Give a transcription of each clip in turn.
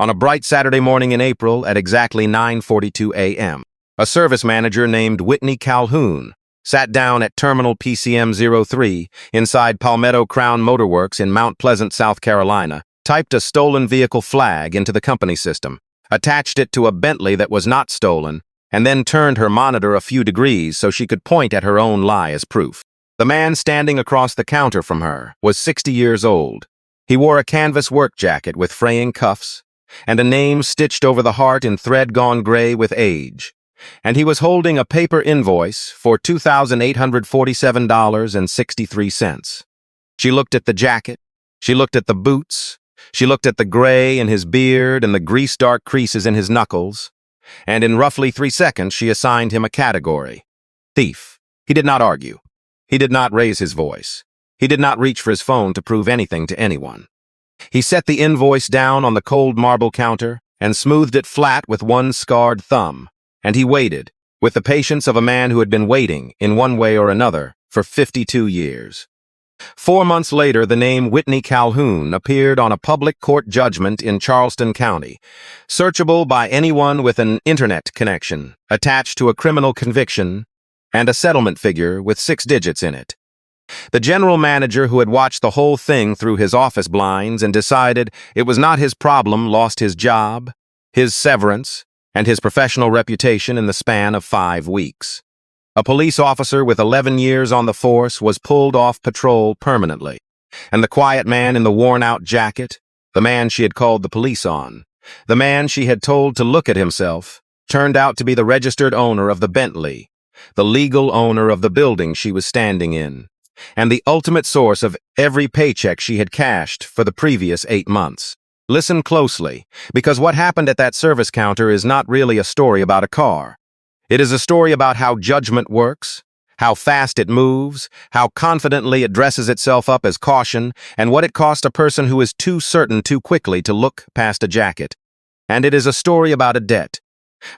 On a bright Saturday morning in April at exactly 9:42 a.m., a service manager named Whitney Calhoun sat down at Terminal PCM-03 inside Palmetto Crown Motorworks in Mount Pleasant, South Carolina, typed a stolen vehicle flag into the company system, attached it to a Bentley that was not stolen, and then turned her monitor a few degrees so she could point at her own lie as proof. The man standing across the counter from her was 60 years old. He wore a canvas work jacket with fraying cuffs and a name stitched over the heart in thread gone gray with age. And he was holding a paper invoice for $2,847.63. She looked at the jacket. She looked at the boots. She looked at the gray in his beard and the grease-dark creases in his knuckles. And in roughly 3 seconds, she assigned him a category. Thief. He did not argue. He did not raise his voice. He did not reach for his phone to prove anything to anyone. He set the invoice down on the cold marble counter and smoothed it flat with one scarred thumb. And he waited, with the patience of a man who had been waiting, in one way or another, for 52 years. 4 months later, the name Whitney Calhoun appeared on a public court judgment in Charleston County, searchable by anyone with an internet connection, attached to a criminal conviction, and a settlement figure with 6 digits in it. The general manager who had watched the whole thing through his office blinds and decided it was not his problem lost his job, his severance, and his professional reputation in the span of 5 weeks. A police officer with 11 years on the force was pulled off patrol permanently, and the quiet man in the worn-out jacket, the man she had called the police on, the man she had told to look at himself, turned out to be the registered owner of the Bentley, the legal owner of the building she was standing in, and the ultimate source of every paycheck she had cashed for the previous 8 months. Listen closely, because what happened at that service counter is not really a story about a car. It is a story about how judgment works, how fast it moves, how confidently it dresses itself up as caution, and what it cost a person who is too certain too quickly to look past a jacket. And it is a story about a debt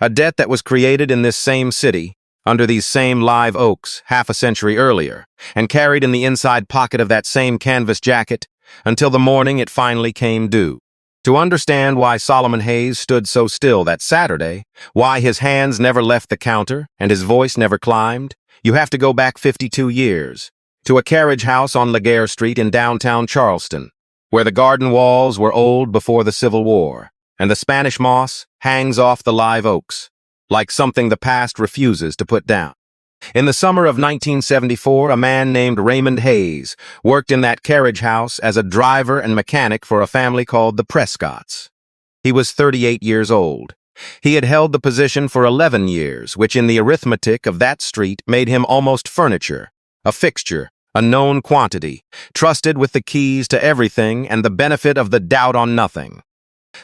that was created in this same city, under these same live oaks half a century earlier, and carried in the inside pocket of that same canvas jacket until the morning it finally came due. To understand why Solomon Hayes stood so still that Saturday, why his hands never left the counter and his voice never climbed, you have to go back 52 years, to a carriage house on Laguerre Street in downtown Charleston, where the garden walls were old before the Civil War, and the Spanish moss hangs off the live oaks, like something the past refuses to put down. In the summer of 1974, a man named Raymond Hayes worked in that carriage house as a driver and mechanic for a family called the Prescotts. He was 38 years old. He had held the position for 11 years, which in the arithmetic of that street made him almost furniture, a fixture, a known quantity, trusted with the keys to everything and the benefit of the doubt on nothing.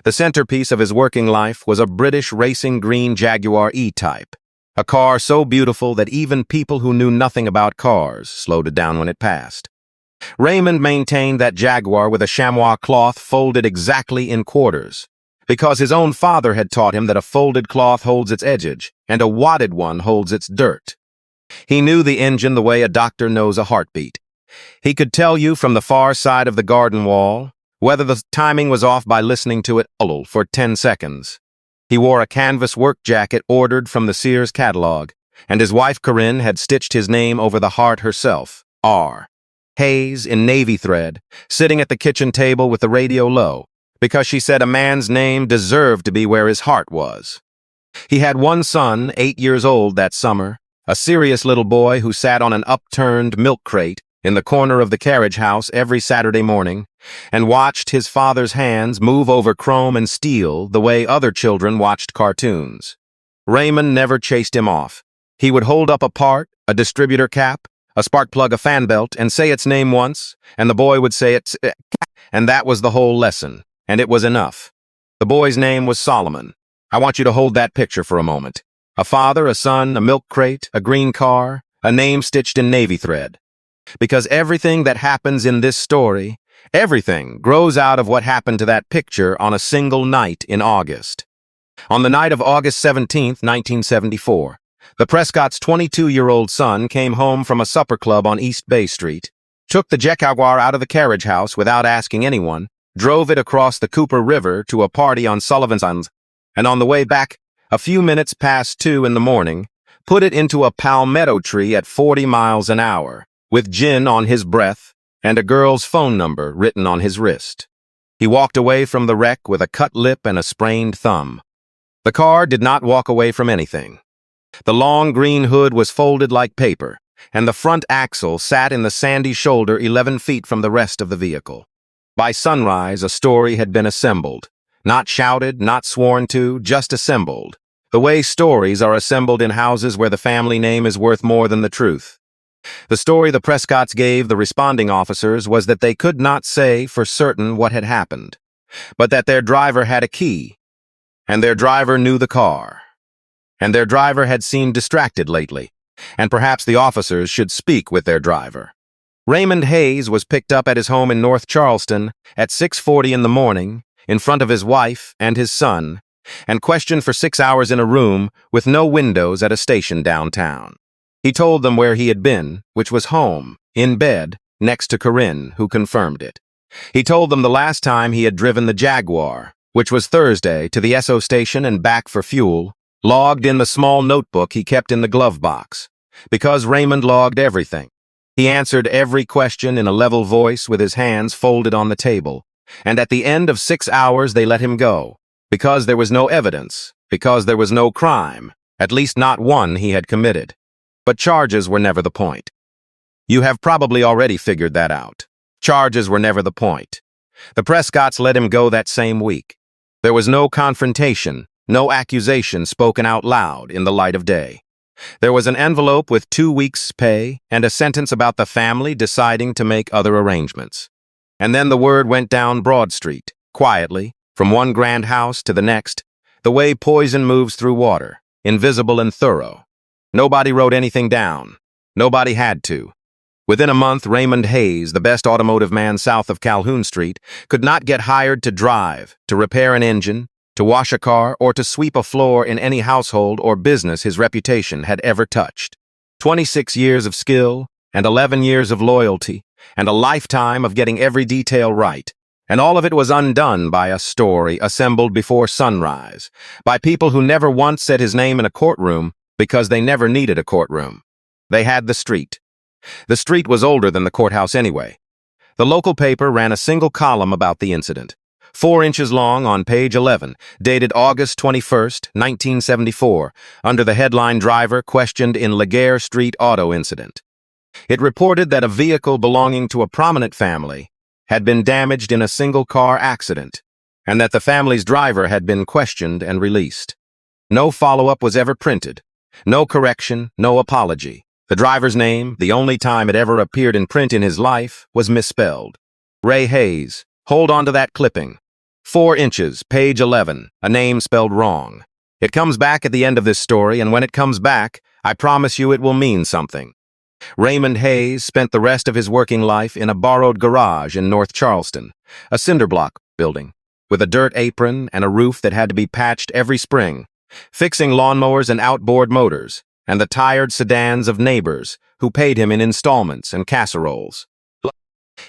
The centerpiece of his working life was a British racing green Jaguar E-Type, a car so beautiful that even people who knew nothing about cars slowed it down when it passed. Raymond maintained that Jaguar with a chamois cloth folded exactly in quarters, because his own father had taught him that a folded cloth holds its edge and a wadded one holds its dirt. He knew the engine the way a doctor knows a heartbeat. He could tell you from the far side of the garden wall whether the timing was off by listening to it ulul for 10 seconds. He wore a canvas work jacket ordered from the Sears catalog, and his wife Corinne had stitched his name over the heart herself, R. Hayes in navy thread, sitting at the kitchen table with the radio low, because she said a man's name deserved to be where his heart was. He had one son, 8 years old that summer, a serious little boy who sat on an upturned milk crate in the corner of the carriage house every Saturday morning, and watched his father's hands move over chrome and steel the way other children watched cartoons. Raymond never chased him off. He would hold up a part, a distributor cap, a spark plug, a fan belt, and say its name once, and the boy would say it, and that was the whole lesson, and it was enough. The boy's name was Solomon. I want you to hold that picture for a moment. A father, a son, a milk crate, a green car, a name stitched in navy thread. Because everything that happens in this story, everything grows out of what happened to that picture on a single night in August. On the night of August 17, 1974, the Prescott's 22-year-old son came home from a supper club on East Bay Street, took the Jaguar out of the carriage house without asking anyone, drove it across the Cooper River to a party on Sullivan's Island, and on the way back, a few minutes past 2 in the morning, put it into a palmetto tree at 40 miles an hour, with gin on his breath and a girl's phone number written on his wrist. He walked away from the wreck with a cut lip and a sprained thumb. The car did not walk away from anything. The long green hood was folded like paper, and the front axle sat in the sandy shoulder 11 feet from the rest of the vehicle. By sunrise, a story had been assembled. Not shouted, not sworn to, just assembled. The way stories are assembled in houses where the family name is worth more than the truth. The story the Prescotts gave the responding officers was that they could not say for certain what had happened, but that their driver had a key, and their driver knew the car, and their driver had seemed distracted lately, and perhaps the officers should speak with their driver. Raymond Hayes was picked up at his home in North Charleston at 6:40 in the morning, in front of his wife and his son, and questioned for 6 hours in a room with no windows at a station downtown. He told them where he had been, which was home, in bed, next to Corinne, who confirmed it. He told them the last time he had driven the Jaguar, which was Thursday, to the Esso station and back for fuel, logged in the small notebook he kept in the glove box. Because Raymond logged everything. He answered every question in a level voice with his hands folded on the table, and at the end of 6 hours they let him go, because there was no evidence, because there was no crime, at least not one he had committed. But charges were never the point. You have probably already figured that out. Charges were never the point. The Prescotts let him go that same week. There was no confrontation, no accusation spoken out loud in the light of day. There was an envelope with 2 weeks' pay and a sentence about the family deciding to make other arrangements. And then the word went down Broad Street, quietly, from one grand house to the next, the way poison moves through water, invisible and thorough. Nobody wrote anything down. Nobody had to. Within a month, Raymond Hayes, the best automotive man south of Calhoun Street, could not get hired to drive, to repair an engine, to wash a car, or to sweep a floor in any household or business his reputation had ever touched. 26 years of skill, and 11 years of loyalty, and a lifetime of getting every detail right. And all of it was undone by a story assembled before sunrise, by people who never once said his name in a courtroom because they never needed a courtroom. They had the street. The street was older than the courthouse anyway. The local paper ran a single column about the incident, 4 inches long on page 11, dated August 21st, 1974, under the headline "Driver Questioned in Laguerre Street Auto Incident." It reported that a vehicle belonging to a prominent family had been damaged in a single-car accident, and that the family's driver had been questioned and released. No follow-up was ever printed. No correction, no apology. The driver's name, the only time it ever appeared in print in his life, was misspelled. Ray Hayes. Hold on to that clipping. 4 inches, page 11, a name spelled wrong. It comes back at the end of this story, and when it comes back, I promise you it will mean something. Raymond Hayes spent the rest of his working life in a borrowed garage in North Charleston, a cinder block building, with a dirt apron and a roof that had to be patched every spring, fixing lawnmowers and outboard motors, and the tired sedans of neighbors who paid him in installments and casseroles.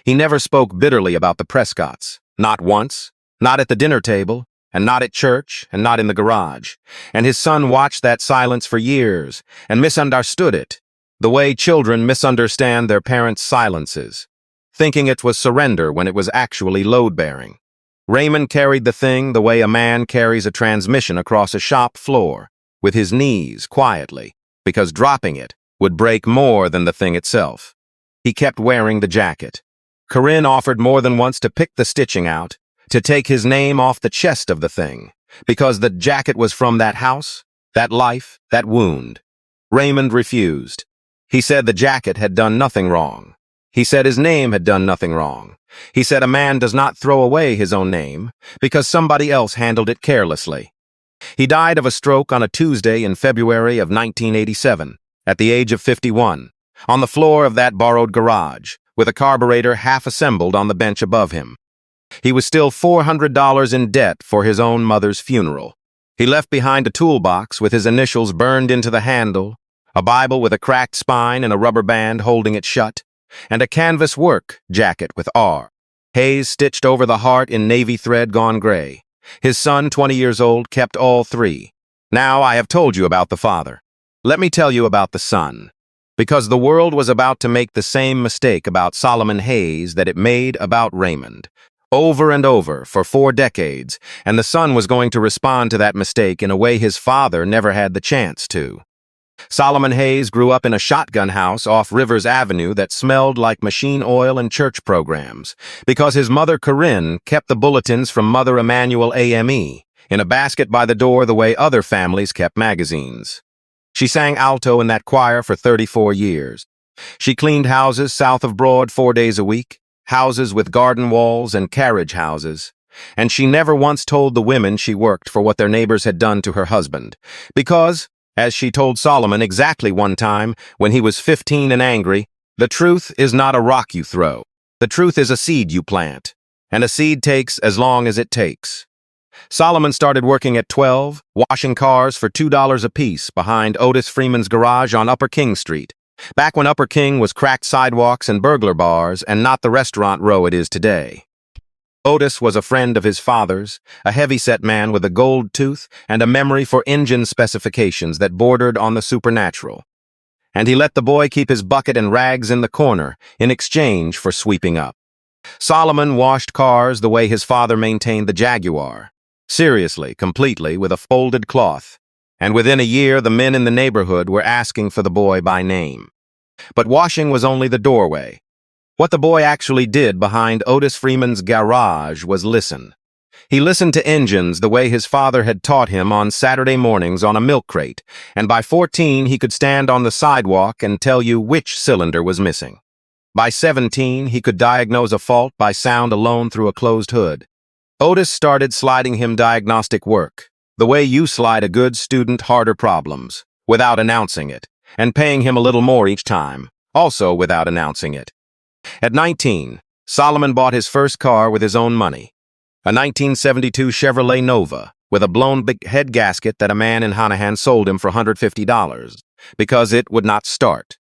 He never spoke bitterly about the Prescotts, not once, not at the dinner table, and not at church, and not in the garage. And his son watched that silence for years and misunderstood it, the way children misunderstand their parents' silences, thinking it was surrender when it was actually load-bearing. Raymond carried the thing the way a man carries a transmission across a shop floor, with his knees, quietly, because dropping it would break more than the thing itself. He kept wearing the jacket. Corinne offered more than once to pick the stitching out, to take his name off the chest of the thing, because the jacket was from that house, that life, that wound. Raymond refused. He said the jacket had done nothing wrong. He said his name had done nothing wrong. He said a man does not throw away his own name because somebody else handled it carelessly. He died of a stroke on a Tuesday in February of 1987, at the age of 51, on the floor of that borrowed garage, with a carburetor half assembled on the bench above him. He was still $400 in debt for his own mother's funeral. He left behind a toolbox with his initials burned into the handle, a Bible with a cracked spine and a rubber band holding it shut, and a canvas work jacket with R. Hayes stitched over the heart in navy thread gone gray. His son, 20 years old, kept all three. Now I have told you about the father. Let me tell you about the son. Because the world was about to make the same mistake about Solomon Hayes that it made about Raymond. Over and over for 4 decades, and the son was going to respond to that mistake in a way his father never had the chance to. Solomon Hayes grew up in a shotgun house off Rivers Avenue that smelled like machine oil and church programs, because his mother Corinne kept the bulletins from Mother Emanuel AME in a basket by the door the way other families kept magazines. She sang alto in that choir for 34 years. She cleaned houses south of Broad 4 days a week, houses with garden walls and carriage houses. And she never once told the women she worked for what their neighbors had done to her husband, because, as she told Solomon exactly one time when he was 15 and angry, the truth is not a rock you throw. The truth is a seed you plant, and a seed takes as long as it takes. Solomon started working at 12, washing cars for $2 apiece behind Otis Freeman's garage on Upper King Street, back when Upper King was cracked sidewalks and burglar bars and not the restaurant row it is today. Otis was a friend of his father's, a heavy-set man with a gold tooth and a memory for engine specifications that bordered on the supernatural. And he let the boy keep his bucket and rags in the corner in exchange for sweeping up. Solomon washed cars the way his father maintained the Jaguar. Seriously, completely, with a folded cloth. And within a year, the men in the neighborhood were asking for the boy by name. But washing was only the doorway. What the boy actually did behind Otis Freeman's garage was listen. He listened to engines the way his father had taught him on Saturday mornings on a milk crate, and by 14 he could stand on the sidewalk and tell you which cylinder was missing. By 17 he could diagnose a fault by sound alone through a closed hood. Otis started sliding him diagnostic work, the way you slide a good student harder problems, without announcing it, and paying him a little more each time, also without announcing it. At 19, Solomon bought his first car with his own money, a 1972 Chevrolet Nova with a blown big head gasket that a man in Hanahan sold him for $150 because it would not start.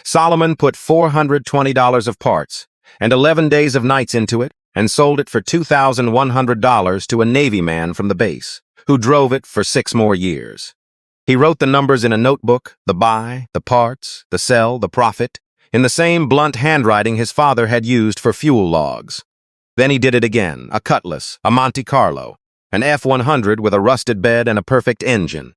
Solomon put $420 of parts and 11 days of nights into it and sold it for $2,100 to a Navy man from the base, who drove it for 6 more years. He wrote the numbers in a notebook, the buy, the parts, the sell, the profit, in the same blunt handwriting his father had used for fuel logs. Then he did it again, a Cutlass, a Monte Carlo, an F-100 with a rusted bed and a perfect engine.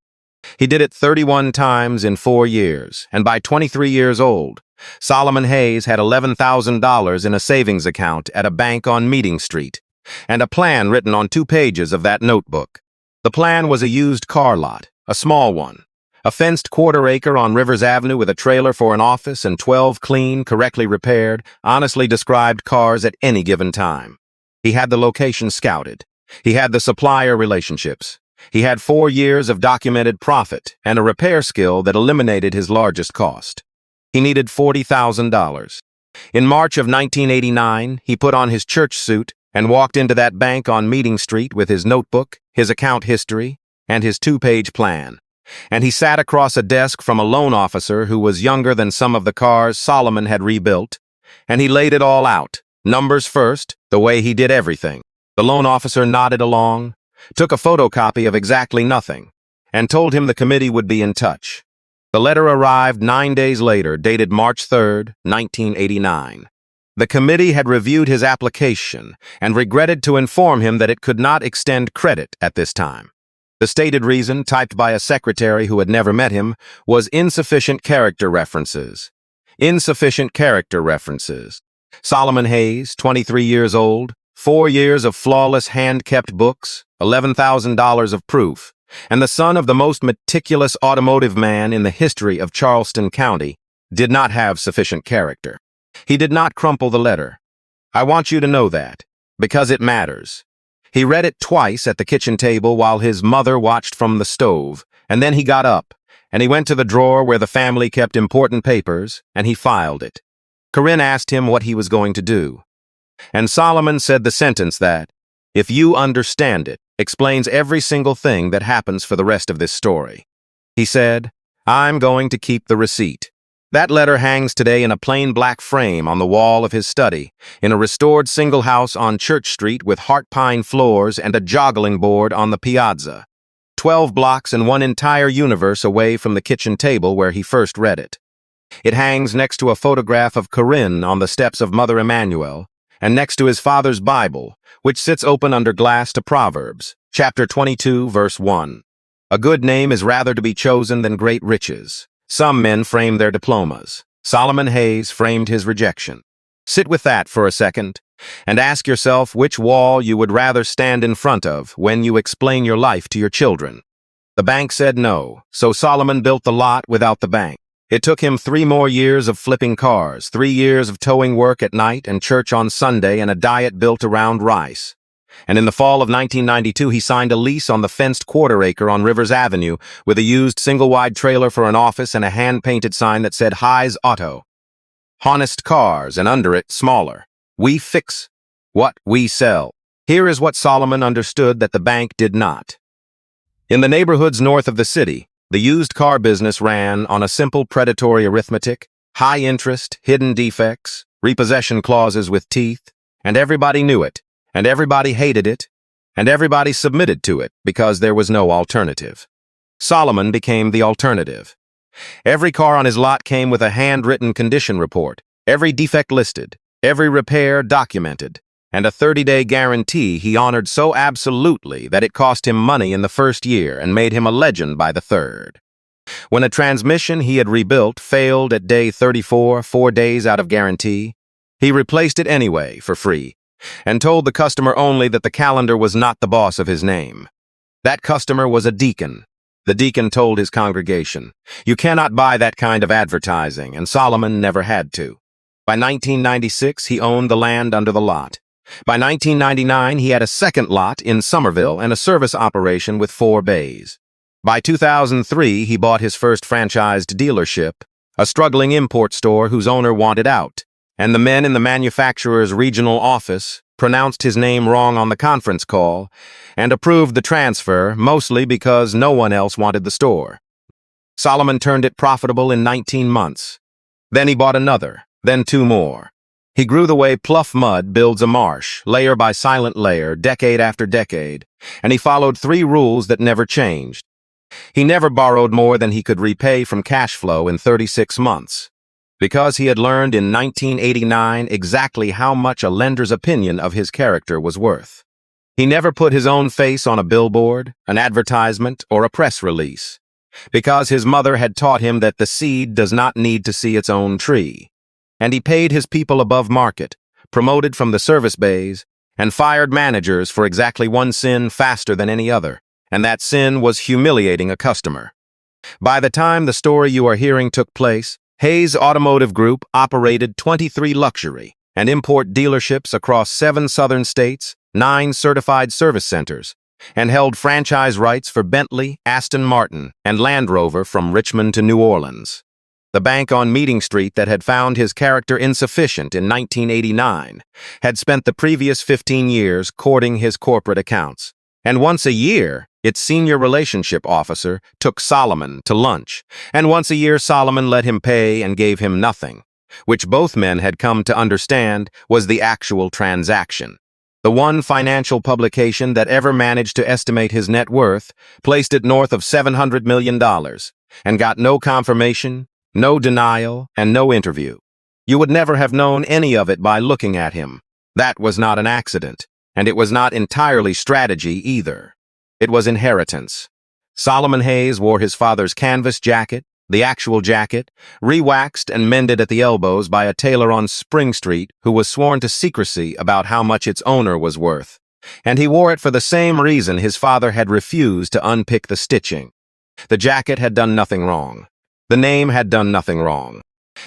He did it 31 times in 4 years, and by 23 years old, Solomon Hayes had $11,000 in a savings account at a bank on Meeting Street, and a plan written on 2 pages of that notebook. The plan was a used car lot, a small one, a fenced quarter-acre on Rivers Avenue with a trailer for an office and 12 clean, correctly repaired, honestly described cars at any given time. He had the location scouted. He had the supplier relationships. He had 4 years of documented profit and a repair skill that eliminated his largest cost. He needed $40,000. In March of 1989, he put on his church suit and walked into that bank on Meeting Street with his notebook, his account history, and his 2-page plan. And he sat across a desk from a loan officer who was younger than some of the cars Solomon had rebuilt, and he laid it all out, numbers first, the way he did everything. The loan officer nodded along, took a photocopy of exactly nothing, and told him the committee would be in touch. The letter arrived 9 days later, dated March 3, 1989. The committee had reviewed his application and regretted to inform him that it could not extend credit at this time. The stated reason, typed by a secretary who had never met him, was insufficient character references. Insufficient character references. Solomon Hayes, 23 years old, 4 years of flawless hand-kept books, $11,000 of proof, and the son of the most meticulous automotive man in the history of Charleston County, did not have sufficient character. He did not crumple the letter. I want you to know that, because it matters. He read it twice at the kitchen table while his mother watched from the stove, and then he got up, and he went to the drawer where the family kept important papers, and he filed it. Corinne asked him what he was going to do. And Solomon said the sentence that, if you understand it, explains every single thing that happens for the rest of this story. He said, I'm going to keep the receipt. That letter hangs today in a plain black frame on the wall of his study, in a restored single house on Church Street with heart pine floors and a joggling board on the piazza, 12 blocks and one entire universe away from the kitchen table where he first read it. It hangs next to a photograph of Corinne on the steps of Mother Emanuel, and next to his father's Bible, which sits open under glass to Proverbs, chapter 22, verse 1. A good name is rather to be chosen than great riches. Some men frame their diplomas. Solomon Hayes framed his rejection. Sit with that for a second, and ask yourself which wall you would rather stand in front of when you explain your life to your children. The bank said no, so Solomon built the lot without the bank. It took him 3 more years of flipping cars, 3 years of towing work at night and church on Sunday, and a diet built around rice. And in the fall of 1992, he signed a lease on the fenced quarter-acre on Rivers Avenue with a used single-wide trailer for an office and a hand-painted sign that said Hayes Auto. Honest cars, and under it, smaller. We fix what we sell. Here is what Solomon understood that the bank did not. In the neighborhoods north of the city, the used car business ran on a simple predatory arithmetic, high interest, hidden defects, repossession clauses with teeth, and everybody knew it. And everybody hated it, and everybody submitted to it because there was no alternative. Solomon became the alternative. Every car on his lot came with a handwritten condition report, every defect listed, every repair documented, and a 30-day guarantee he honored so absolutely that it cost him money in the first year and made him a legend by the third. When a transmission he had rebuilt failed at day 34, 4 days out of guarantee, he replaced it anyway for free, and told the customer only that the calendar was not the boss of his name. That customer was a deacon. The deacon told his congregation, "You cannot buy that kind of advertising," and Solomon never had to. By 1996, he owned the land under the lot. By 1999, he had a second lot in Somerville and a service operation with 4 bays. By 2003, he bought his first franchised dealership, a struggling import store whose owner wanted out, and the men in the manufacturer's regional office pronounced his name wrong on the conference call and approved the transfer, mostly because no one else wanted the store. Solomon turned it profitable in 19 months. Then he bought another, then 2 more. He grew the way pluff mud builds a marsh, layer by silent layer, decade after decade, and he followed 3 rules that never changed. He never borrowed more than he could repay from cash flow in 36 months. Because he had learned in 1989 exactly how much a lender's opinion of his character was worth. He never put his own face on a billboard, an advertisement, or a press release, because his mother had taught him that the seed does not need to see its own tree. And he paid his people above market, promoted from the service bays, and fired managers for exactly one sin faster than any other, and that sin was humiliating a customer. By the time the story you are hearing took place, Hayes Automotive Group operated 23 luxury and import dealerships across 7 southern states, 9 certified service centers, and held franchise rights for Bentley, Aston Martin, and Land Rover from Richmond to New Orleans. The bank on Meeting Street that had found his character insufficient in 1989 had spent the previous 15 years courting his corporate accounts, and once a year, its senior relationship officer took Solomon to lunch, and once a year Solomon let him pay and gave him nothing, which both men had come to understand was the actual transaction. The one financial publication that ever managed to estimate his net worth placed it north of $700 million, and got no confirmation, no denial, and no interview. You would never have known any of it by looking at him. That was not an accident, and it was not entirely strategy either. It was inheritance. Solomon Hayes wore his father's canvas jacket, the actual jacket, re-waxed and mended at the elbows by a tailor on Spring Street who was sworn to secrecy about how much its owner was worth. And he wore it for the same reason his father had refused to unpick the stitching. The jacket had done nothing wrong. The name had done nothing wrong.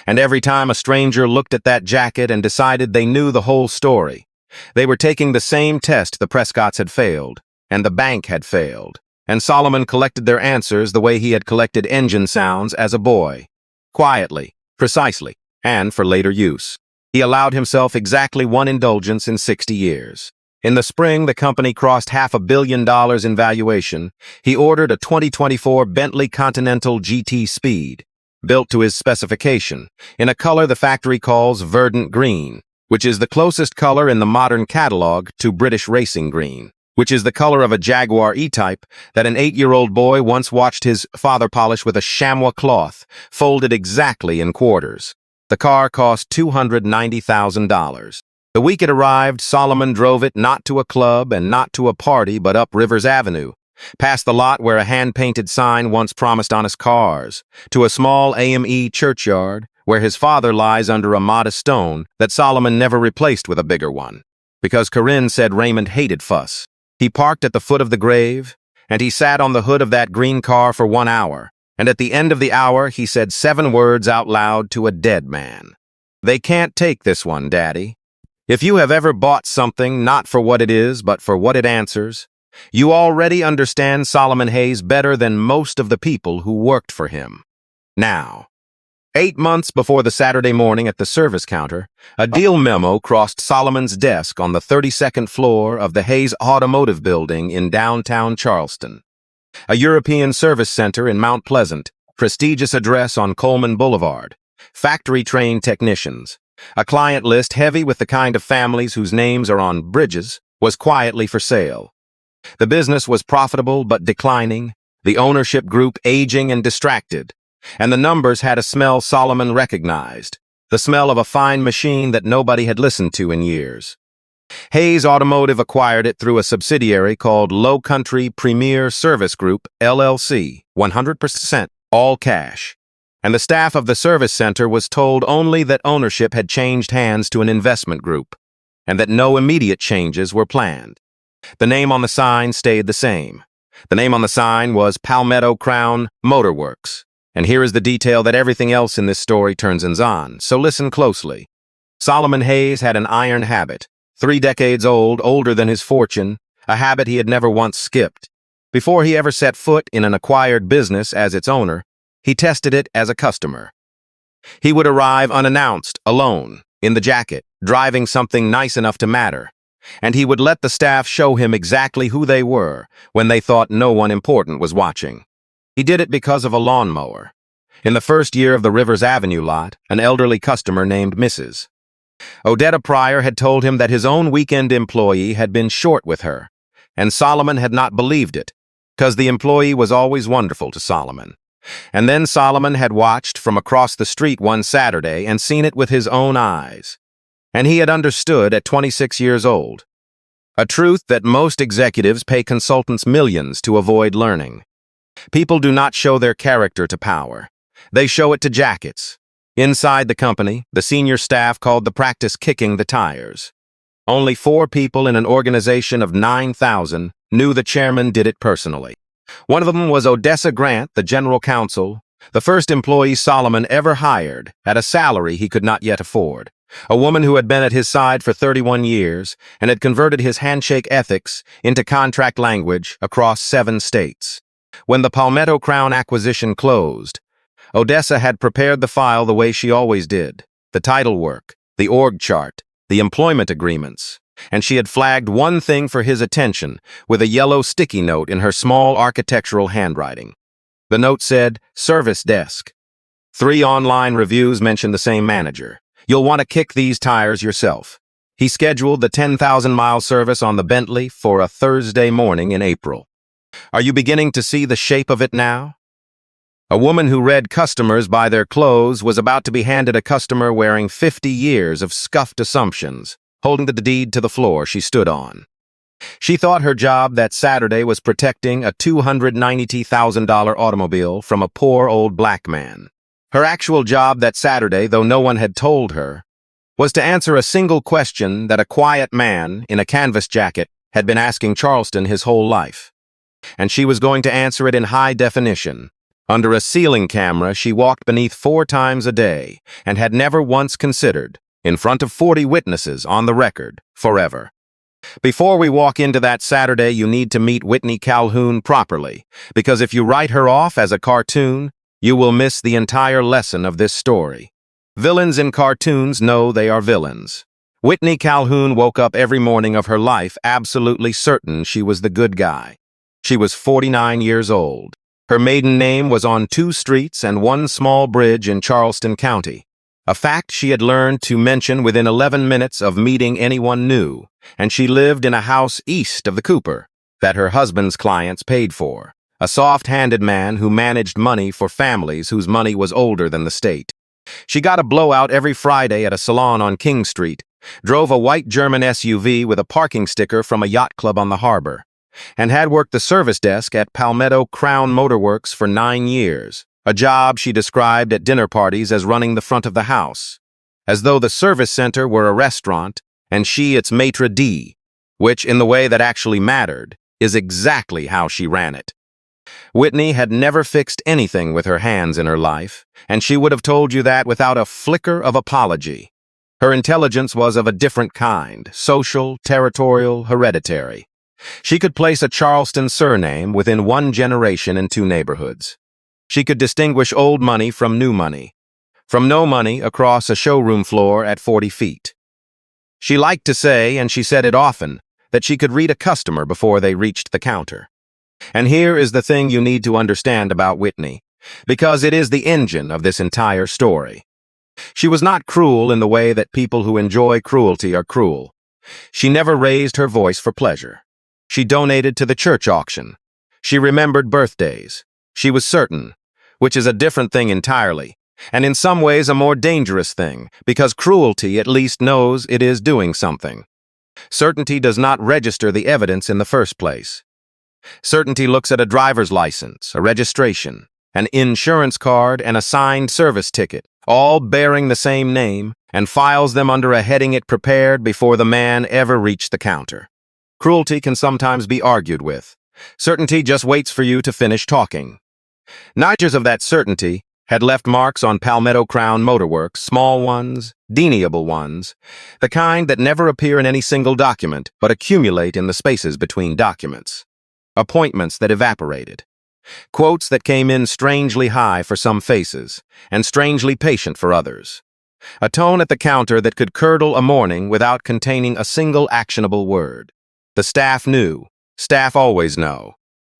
And every time a stranger looked at that jacket and decided they knew the whole story, they were taking the same test the Prescotts had failed. And the bank had failed, and Solomon collected their answers the way he had collected engine sounds as a boy. Quietly, precisely, and for later use. He allowed himself exactly 1 indulgence in 60 years. In the spring, the company crossed $500 million in valuation. He ordered a 2024 Bentley Continental GT Speed, built to his specification, in a color the factory calls verdant green, which is the closest color in the modern catalog to British racing green, which is the color of a Jaguar E-Type that an 8-year-old boy once watched his father polish with a chamois cloth, folded exactly in quarters. The car cost $290,000. The week it arrived, Solomon drove it not to a club and not to a party, but up Rivers Avenue, past the lot where a hand-painted sign once promised honest cars, to a small AME churchyard where his father lies under a modest stone that Solomon never replaced with a bigger one, because Corinne said Raymond hated fuss. He parked at the foot of the grave, and he sat on the hood of that green car for 1 hour, and at the end of the hour he said 7 words out loud to a dead man. "They can't take this one, Daddy." If you have ever bought something not for what it is, but for what it answers, you already understand Solomon Hayes better than most of the people who worked for him. Now, 8 months before the Saturday morning at the service counter, a deal memo crossed Solomon's desk on the 32nd floor of the Hayes Automotive Building in downtown Charleston. A European service center in Mount Pleasant, prestigious address on Coleman Boulevard, factory-trained technicians. A client list heavy with the kind of families whose names are on bridges was quietly for sale. The business was profitable but declining, the ownership group aging and distracted, and the numbers had a smell Solomon recognized, the smell of a fine machine that nobody had listened to in years. Hayes Automotive acquired it through a subsidiary called Low Country Premier Service Group, LLC, 100% all cash. And the staff of the service center was told only that ownership had changed hands to an investment group, and that no immediate changes were planned. The name on the sign stayed the same. The name on the sign was Palmetto Crown Motor Works. And here is the detail that everything else in this story turns on, so listen closely. Solomon Hayes had an iron habit, 3 decades old, older than his fortune, a habit he had never once skipped. Before he ever set foot in an acquired business as its owner, he tested it as a customer. He would arrive unannounced, alone, in the jacket, driving something nice enough to matter, and he would let the staff show him exactly who they were when they thought no one important was watching. He did it because of a lawnmower. In the first year of the Rivers Avenue lot, an elderly customer named Mrs. Odetta Pryor had told him that his own weekend employee had been short with her, and Solomon had not believed it, because the employee was always wonderful to Solomon. And then Solomon had watched from across the street one Saturday and seen it with his own eyes. And he had understood at 26 years old. A truth that most executives pay consultants millions to avoid learning. People do not show their character to power. They show it to jackets. Inside the company, the senior staff called the practice kicking the tires. Only 4 people in an organization of 9,000 knew the chairman did it personally. One of them was Odessa Grant, the general counsel, the first employee Solomon ever hired at a salary he could not yet afford, a woman who had been at his side for 31 years and had converted his handshake ethics into contract language across 7 states. When the Palmetto Crown acquisition closed, Odessa had prepared the file the way she always did, the title work, the org chart, the employment agreements, and she had flagged one thing for his attention with a yellow sticky note in her small architectural handwriting. The note said, "Service Desk." 3 online reviews mentioned the same manager. "You'll want to kick these tires yourself." He scheduled the 10,000-mile service on the Bentley for a Thursday morning in April. Are you beginning to see the shape of it now? A woman who read customers by their clothes was about to be handed a customer wearing 50 years of scuffed assumptions, holding the deed to the floor she stood on. She thought her job that Saturday was protecting a $290,000 automobile from a poor old black man. Her actual job that Saturday, though no one had told her, was to answer a single question that a quiet man in a canvas jacket had been asking Charleston his whole life. And she was going to answer it in high definition. Under a ceiling camera she walked beneath 4 times a day and had never once considered, in front of 40 witnesses on the record, forever. Before we walk into that Saturday, you need to meet Whitney Calhoun properly, because if you write her off as a cartoon, you will miss the entire lesson of this story. Villains in cartoons know they are villains. Whitney Calhoun woke up every morning of her life absolutely certain she was the good guy. She was 49 years old. Her maiden name was on 2 streets and 1 small bridge in Charleston County, a fact she had learned to mention within 11 minutes of meeting anyone new, and she lived in a house east of the Cooper that her husband's clients paid for, a soft-handed man who managed money for families whose money was older than the state. She got a blowout every Friday at a salon on King Street, drove a white German SUV with a parking sticker from a yacht club on the harbor, and had worked the service desk at Palmetto Crown Motorworks for 9 years, a job she described at dinner parties as running the front of the house, as though the service center were a restaurant and she its maitre d', which, in the way that actually mattered, is exactly how she ran it. Whitney had never fixed anything with her hands in her life, and she would have told you that without a flicker of apology. Her intelligence was of a different kind, social, territorial, hereditary. She could place a Charleston surname within 1 generation in 2 neighborhoods. She could distinguish old money from new money, from no money across a showroom floor at 40 feet. She liked to say, and she said it often, that she could read a customer before they reached the counter. And here is the thing you need to understand about Whitney, because it is the engine of this entire story. She was not cruel in the way that people who enjoy cruelty are cruel. She never raised her voice for pleasure. She donated to the church auction. She remembered birthdays. She was certain, which is a different thing entirely, and in some ways a more dangerous thing, because cruelty at least knows it is doing something. Certainty does not register the evidence in the first place. Certainty looks at a driver's license, a registration, an insurance card, and a signed service ticket, all bearing the same name, and files them under a heading it prepared before the man ever reached the counter. Cruelty can sometimes be argued with. Certainty just waits for you to finish talking. Neither of that certainty had left marks on Palmetto Crown Motorworks, small ones, deniable ones, the kind that never appear in any single document but accumulate in the spaces between documents. Appointments that evaporated. Quotes that came in strangely high for some faces, and strangely patient for others. A tone at the counter that could curdle a morning without containing a single actionable word. The staff knew. Staff always know.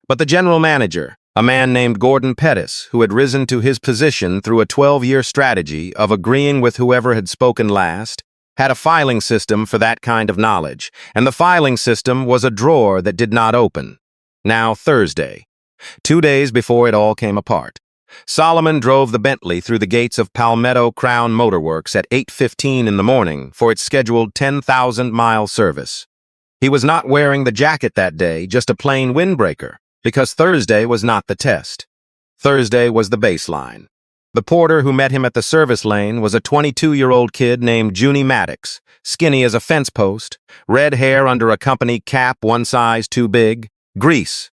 But the general manager, a man named Gordon Pettis, who had risen to his position through a 12-year strategy of agreeing with whoever had spoken last, had a filing system for that kind of knowledge, and the filing system was a drawer that did not open. Now Thursday, 2 days before it all came apart, Solomon drove the Bentley through the gates of Palmetto Crown Motorworks at 8:15 in the morning for its scheduled 10,000-mile service. He was not wearing the jacket that day, just a plain windbreaker, because Thursday was not the test. Thursday was the baseline. The porter who met him at the service lane was a 22-year-old kid named Junie Maddox, skinny as a fence post, red hair under a company cap 1 size too big, grease,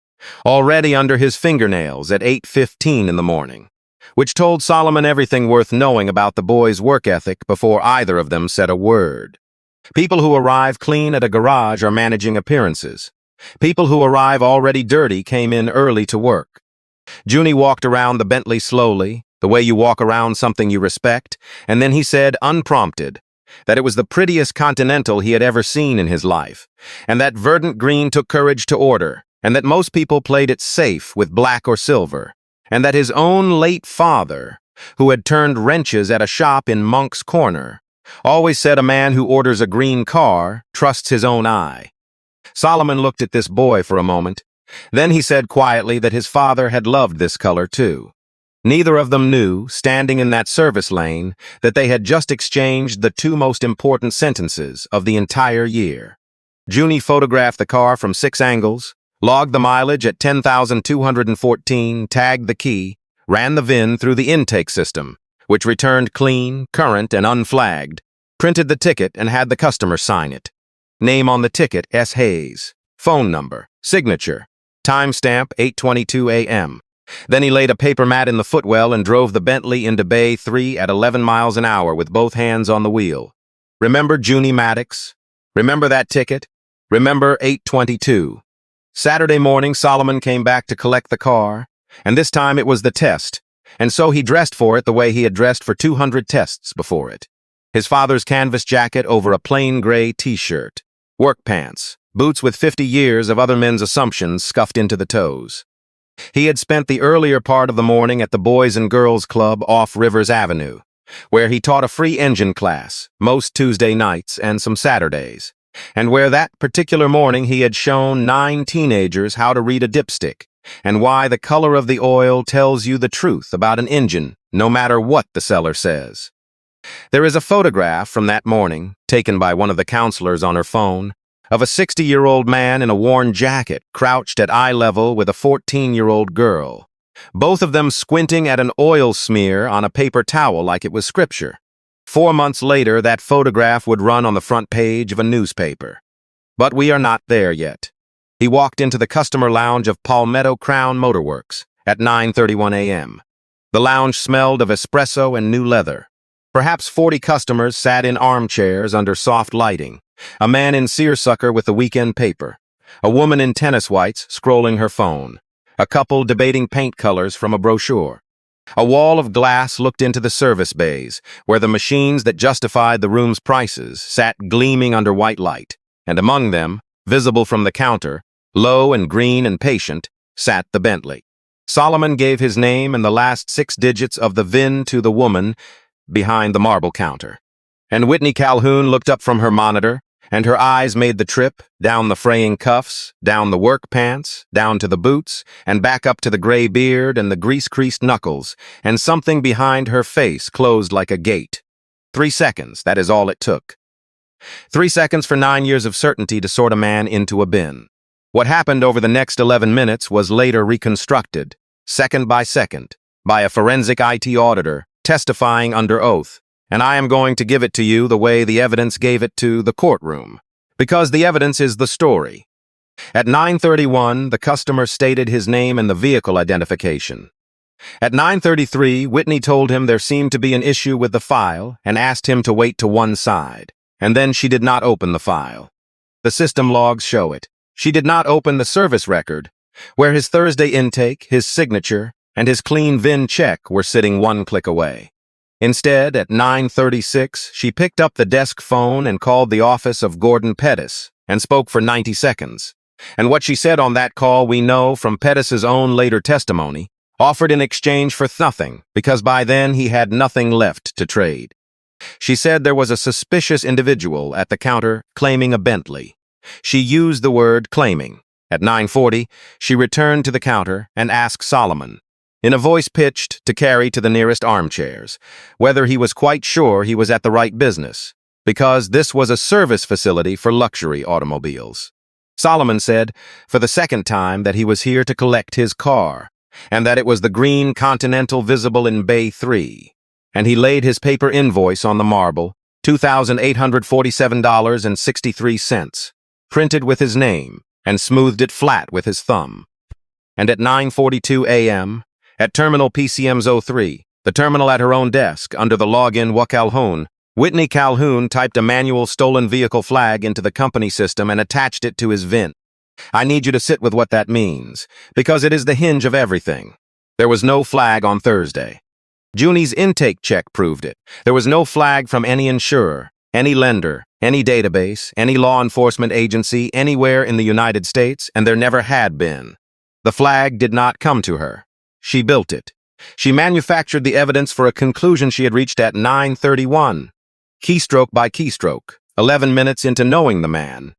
already under his fingernails at 8:15 in the morning, which told Solomon everything worth knowing about the boy's work ethic before either of them said a word. People who arrive clean at a garage are managing appearances. People who arrive already dirty came in early to work. Junie walked around the Bentley slowly, the way you walk around something you respect, and then he said, unprompted, that it was the prettiest Continental he had ever seen in his life, and that verdant green took courage to order, and that most people played it safe with black or silver, and that his own late father, who had turned wrenches at a shop in Monk's Corner, always said a man who orders a green car trusts his own eye. Solomon looked at this boy for a moment. Then he said quietly that his father had loved this color too. Neither of them knew, standing in that service lane, that they had just exchanged the 2 most important sentences of the entire year. Junie photographed the car from 6 angles, logged the mileage at 10,214, tagged the key, ran the VIN through the intake system, which returned clean, current, and unflagged, printed the ticket and had the customer sign it. Name on the ticket, S. Hayes. Phone number, signature, timestamp 8:22 a.m. Then he laid a paper mat in the footwell and drove the Bentley into Bay 3 at 11 miles an hour with both hands on the wheel. Remember Junie Maddox? Remember that ticket? Remember 8:22. Saturday morning, Solomon came back to collect the car, and this time it was the test, and so he dressed for it the way he had dressed for 200 tests before it. His father's canvas jacket over a plain gray t-shirt, work pants, boots with 50 years of other men's assumptions scuffed into the toes. He had spent the earlier part of the morning at the Boys and Girls Club off Rivers Avenue, where he taught a free engine class, most Tuesday nights and some Saturdays, and where that particular morning he had shown 9 teenagers how to read a dipstick, and why the color of the oil tells you the truth about an engine, no matter what the seller says. There is a photograph from that morning, taken by one of the counselors on her phone, of a 60-year-old man in a worn jacket crouched at eye level with a 14-year-old girl, both of them squinting at an oil smear on a paper towel like it was scripture. 4 months later, that photograph would run on the front page of a newspaper. But we are not there yet. He walked into the customer lounge of Palmetto Crown Motorworks at 9:31 a.m. The lounge smelled of espresso and new leather. Perhaps 40 customers sat in armchairs under soft lighting, a man in seersucker with the weekend paper, a woman in tennis whites scrolling her phone, a couple debating paint colors from a brochure. A wall of glass looked into the service bays, where the machines that justified the room's prices sat gleaming under white light, and among them, visible from the counter, low and green and patient, sat the Bentley. Solomon gave his name and the last 6 digits of the VIN to the woman behind the marble counter. And Whitney Calhoun looked up from her monitor, and her eyes made the trip down the fraying cuffs, down the work pants, down to the boots, and back up to the gray beard and the grease-creased knuckles, and something behind her face closed like a gate. 3 seconds, that is all it took. 3 seconds for 9 years of certainty to sort a man into a bin. What happened over the next 11 minutes was later reconstructed, second by second, by a forensic IT auditor, testifying under oath, and I am going to give it to you the way the evidence gave it to the courtroom, because the evidence is the story. At 9:31, the customer stated his name and the vehicle identification. At 9:33, Whitney told him there seemed to be an issue with the file and asked him to wait to one side, and then she did not open the file. The system logs show it. She did not open the service record, where his Thursday intake, his signature, and his clean VIN check were sitting 1 click away. Instead, at 9:36, she picked up the desk phone and called the office of Gordon Pettis and spoke for 90 seconds. And what she said on that call we know from Pettis's own later testimony, offered in exchange for nothing, because by then he had nothing left to trade. She said there was a suspicious individual at the counter claiming a Bentley. She used the word claiming. At 9:40, she returned to the counter and asked Solomon, in a voice pitched to carry to the nearest armchairs, whether he was quite sure he was at the right business, because this was a service facility for luxury automobiles. Solomon said, for the second time, that he was here to collect his car, and that it was the green Continental visible in Bay 3, and he laid his paper invoice on the marble, $2,847.63, printed with his name, and smoothed it flat with his thumb. And at 9:42 a.m., at Terminal PCM's 03, the terminal at her own desk, under the login Calhoun, Whitney Calhoun typed a manual stolen vehicle flag into the company system and attached it to his VIN. I need you to sit with what that means, because it is the hinge of everything. There was no flag on Thursday. Junie's intake check proved it. There was no flag from any insurer, any lender, any database, any law enforcement agency anywhere in the United States, and there never had been. The flag did not come to her. She built it. She manufactured the evidence for a conclusion she had reached at 9:31, keystroke by keystroke, 11 minutes into knowing the man.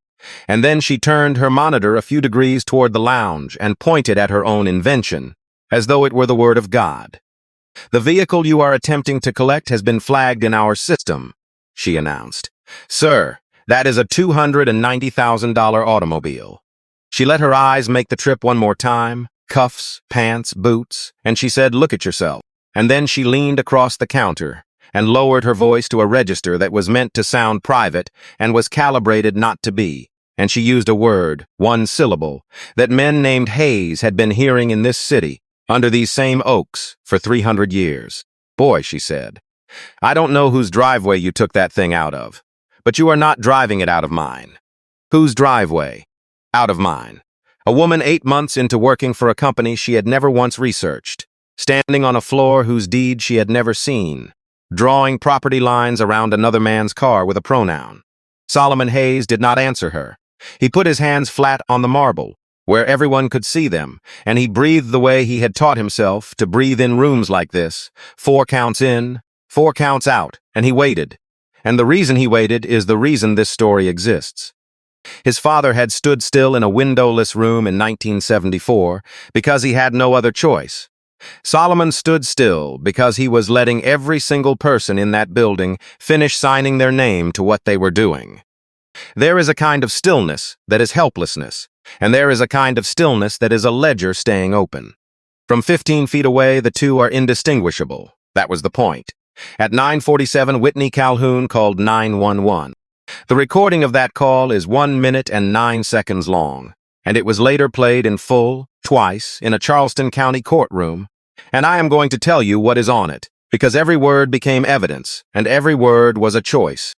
And then she turned her monitor a few degrees toward the lounge and pointed at her own invention, as though it were the word of God. The vehicle you are attempting to collect has been flagged in our system, she announced. Sir, that is a $290,000 automobile. She let her eyes make the trip one more time, cuffs, pants, boots, and she said, look at yourself. And then she leaned across the counter and lowered her voice to a register that was meant to sound private and was calibrated not to be. And she used a word, one syllable, that men named Hayes had been hearing in this city, under these same oaks, for 300 years. Boy, she said, I don't know whose driveway you took that thing out of, but you are not driving it out of mine. Whose driveway? Out of mine. A woman 8 months into working for a company she had never once researched, standing on a floor whose deed she had never seen, drawing property lines around another man's car with a pronoun. Solomon Hayes did not answer her. He put his hands flat on the marble, where everyone could see them, and he breathed the way he had taught himself to breathe in rooms like this, 4 counts in, 4 counts out, and he waited. And the reason he waited is the reason this story exists. His father had stood still in a windowless room in 1974 because he had no other choice. Solomon stood still because he was letting every single person in that building finish signing their name to what they were doing. There is a kind of stillness that is helplessness, and there is a kind of stillness that is a ledger staying open. From 15 feet away, the two are indistinguishable. That was the point. At 9:47, Whitney Calhoun called 911. The recording of that call is 1 minute and 9 seconds long, and it was later played in full, twice, in a Charleston County courtroom. And I am going to tell you what is on it, because every word became evidence, and every word was a choice.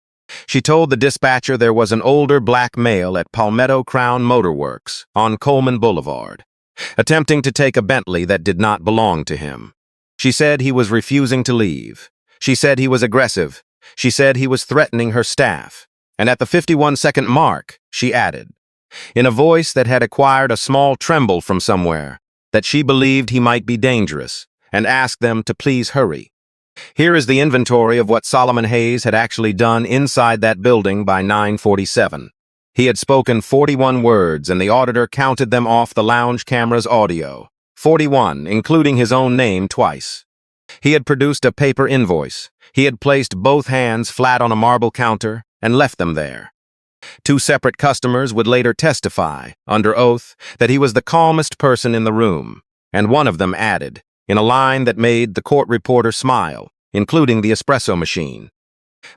She told the dispatcher there was an older black male at Palmetto Crown Motor Works on Coleman Boulevard, attempting to take a Bentley that did not belong to him. She said he was refusing to leave. She said he was aggressive. She said he was threatening her staff. And at the 51-second mark, she added, in a voice that had acquired a small tremble from somewhere, that she believed he might be dangerous, and asked them to please hurry. Here is the inventory of what Solomon Hayes had actually done inside that building by 9:47. He had spoken 41 words, and the auditor counted them off the lounge camera's audio. 41, including his own name twice. He had produced a paper invoice. He had placed both hands flat on a marble counter and left them there. 2 separate customers would later testify, under oath, that he was the calmest person in the room, and one of them added, in a line that made the court reporter smile, including the espresso machine.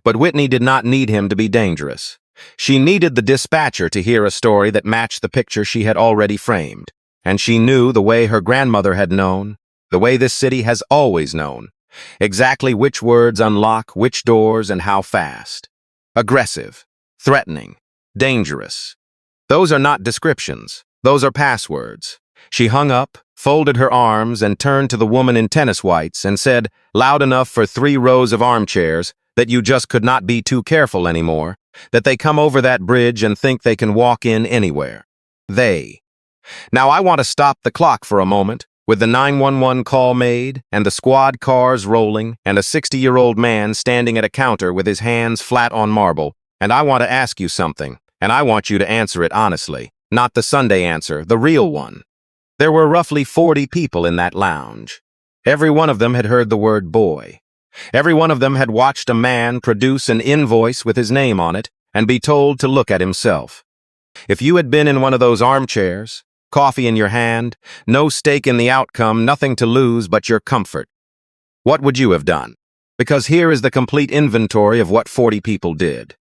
But Whitney did not need him to be dangerous. She needed the dispatcher to hear a story that matched the picture she had already framed, and she knew the way her grandmother had known, the way this city has always known, exactly which words unlock which doors and how fast. Aggressive, threatening, dangerous. Those are not descriptions. Those are passwords. She hung up, folded her arms, and turned to the woman in tennis whites and said, loud enough for 3 rows of armchairs, that you just could not be too careful anymore, that they come over that bridge and think they can walk in anywhere. They. Now I want to stop the clock for a moment, with the 911 call made, and the squad cars rolling, and a 60-year-old man standing at a counter with his hands flat on marble, and I want to ask you something, and I want you to answer it honestly, not the Sunday answer, the real one. There were roughly 40 people in that lounge. Every one of them had heard the word boy. Every one of them had watched a man produce an invoice with his name on it and be told to look at himself. If you had been in one of those armchairs, coffee in your hand, no stake in the outcome, nothing to lose but your comfort, what would you have done? Because here is the complete inventory of what 40 people did.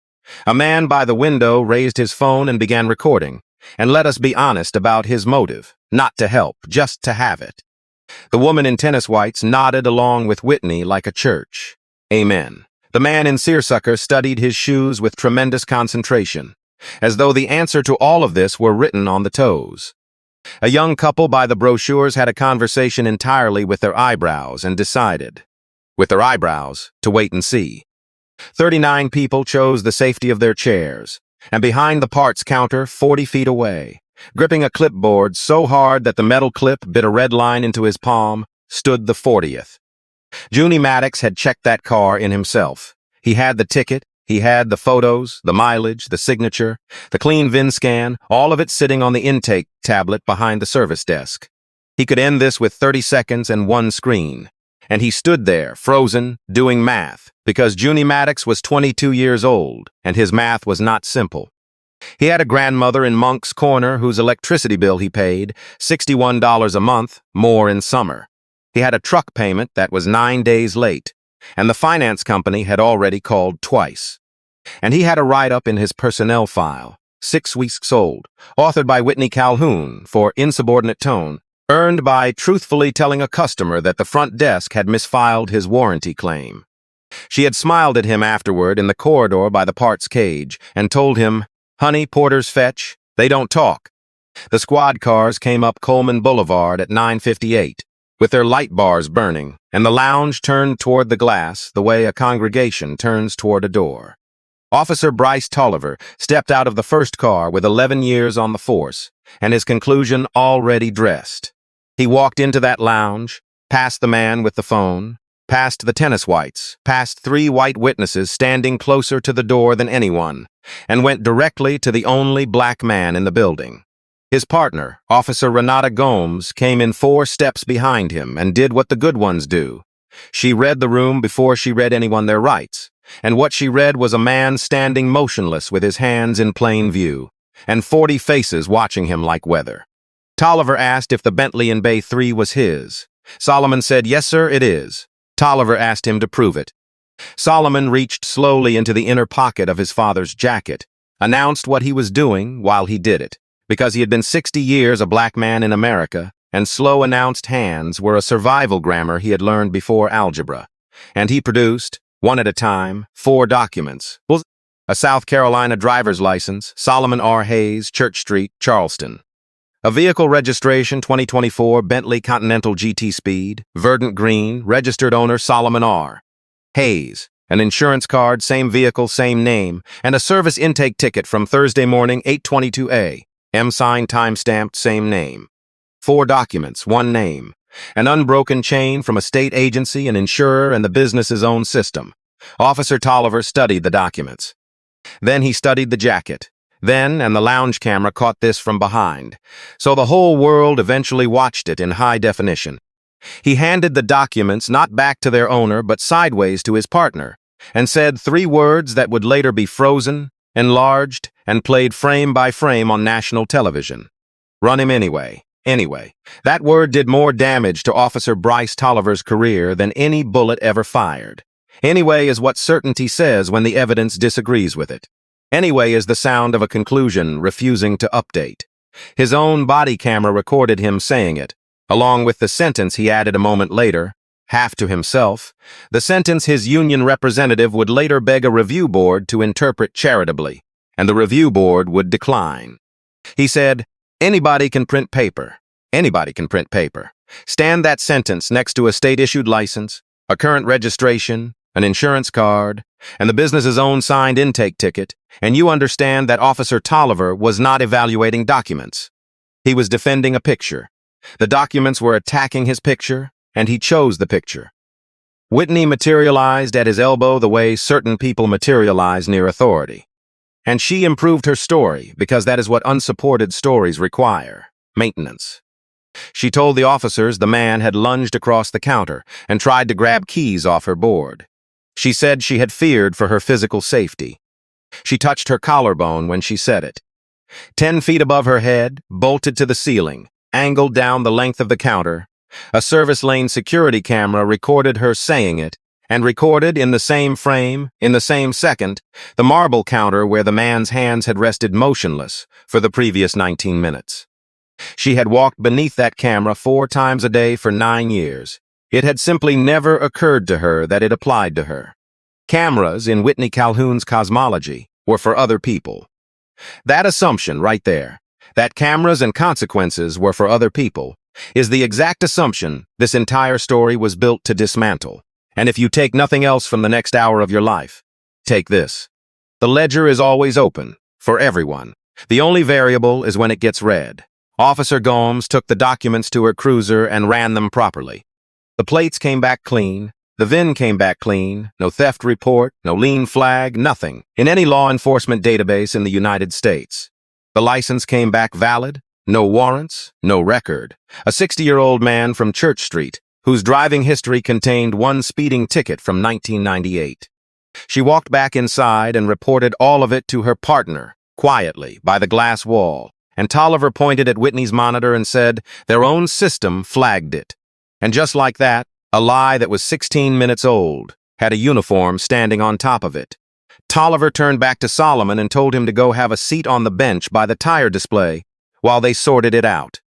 A man by the window raised his phone and began recording, and let us be honest about his motive, not to help, just to have it. The woman in tennis whites nodded along with Whitney like a church. Amen. The man in seersucker studied his shoes with tremendous concentration, as though the answer to all of this were written on the toes. A young couple by the brochures had a conversation entirely with their eyebrows and decided, with their eyebrows, to wait and see. 39 people chose the safety of their chairs, and behind the parts counter, 40 feet away, gripping a clipboard so hard that the metal clip bit a red line into his palm, stood the 40th. Junie Maddox had checked that car in himself. He had the ticket, he had the photos, the mileage, the signature, the clean VIN scan, all of it sitting on the intake tablet behind the service desk. He could end this with 30 seconds and 1 screen. And he stood there, frozen, doing math, because Junie Maddox was 22 years old, and his math was not simple. He had a grandmother in Monk's Corner whose electricity bill he paid, $61 a month, more in summer. He had a truck payment that was 9 days late, and the finance company had already called twice. And he had a write-up in his personnel file, 6 weeks old, authored by Whitney Calhoun for insubordinate tone, earned by truthfully telling a customer that the front desk had misfiled his warranty claim. She had smiled at him afterward in the corridor by the parts cage and told him, "Honey, porters fetch, they don't talk." The squad cars came up Coleman Boulevard at 9:58, with their light bars burning, and the lounge turned toward the glass the way a congregation turns toward a door. Officer Bryce Tolliver stepped out of the first car with 11 years on the force, and his conclusion already dressed. He walked into that lounge, past the man with the phone, past the tennis whites, past 3 white witnesses standing closer to the door than anyone, and went directly to the only black man in the building. His partner, Officer Renata Gomes, came in 4 steps behind him and did what the good ones do. She read the room before she read anyone their rights, and what she read was a man standing motionless with his hands in plain view, and 40 faces watching him like weather. Tolliver asked if the Bentley in Bay 3 was his. Solomon said, "Yes, sir, it is." Tolliver asked him to prove it. Solomon reached slowly into the inner pocket of his father's jacket, announced what he was doing while he did it, because he had been 60 years a black man in America, and slow announced hands were a survival grammar he had learned before algebra. And he produced, one at a time, 4 documents. A South Carolina driver's license, Solomon R. Hayes, Church Street, Charleston. A vehicle registration 2024 Bentley Continental GT Speed, verdant green, registered owner Solomon R. Hayes. An insurance card, same vehicle, same name, and a service intake ticket from Thursday morning 8:22 a.m. signed, time-stamped, same name. 4 documents, 1 name. An unbroken chain from a state agency, an insurer, and the business's own system. Officer Tolliver studied the documents. Then he studied the jacket. Then, and the lounge camera caught this from behind, so the whole world eventually watched it in high definition. He handed the documents not back to their owner, but sideways to his partner, and said 3 words that would later be frozen, enlarged, and played frame by frame on national television. Run him anyway. Anyway, that word did more damage to Officer Bryce Tolliver's career than any bullet ever fired. Anyway is what certainty says when the evidence disagrees with it. Anyway is the sound of a conclusion refusing to update. His own body camera recorded him saying it, along with the sentence he added a moment later, half to himself, the sentence his union representative would later beg a review board to interpret charitably, and the review board would decline. He said, "Anybody can print paper. Anybody can print paper. Stand that sentence next to a state-issued license, a current registration, an insurance card, and the business's own signed intake ticket, and you understand that Officer Tolliver was not evaluating documents. He was defending a picture. The documents were attacking his picture, and he chose the picture. Whitney materialized at his elbow the way certain people materialize near authority. And she improved her story because that is what unsupported stories require, maintenance. She told the officers the man had lunged across the counter and tried to grab keys off her board. She said she had feared for her physical safety. She touched her collarbone when she said it. 10 feet above her head, bolted to the ceiling, angled down the length of the counter, a service lane security camera recorded her saying it, and recorded in the same frame, in the same second, the marble counter where the man's hands had rested motionless for the previous 19 minutes. She had walked beneath that camera 4 times a day for 9 years. It had simply never occurred to her that it applied to her. Cameras, in Whitney Calhoun's cosmology, were for other people. That assumption right there, that cameras and consequences were for other people, is the exact assumption this entire story was built to dismantle. And if you take nothing else from the next hour of your life, take this. The ledger is always open, for everyone. The only variable is when it gets read. Officer Gomes took the documents to her cruiser and ran them properly. The plates came back clean, the VIN came back clean, no theft report, no lien flag, nothing, in any law enforcement database in the United States. The license came back valid, no warrants, no record. A 60-year-old man from Church Street, whose driving history contained 1 speeding ticket from 1998. She walked back inside and reported all of it to her partner, quietly, by the glass wall, and Tolliver pointed at Whitney's monitor and said, "Their own system flagged it." And just like that, a lie that was 16 minutes old had a uniform standing on top of it. Tolliver turned back to Solomon and told him to go have a seat on the bench by the tire display while they sorted it out.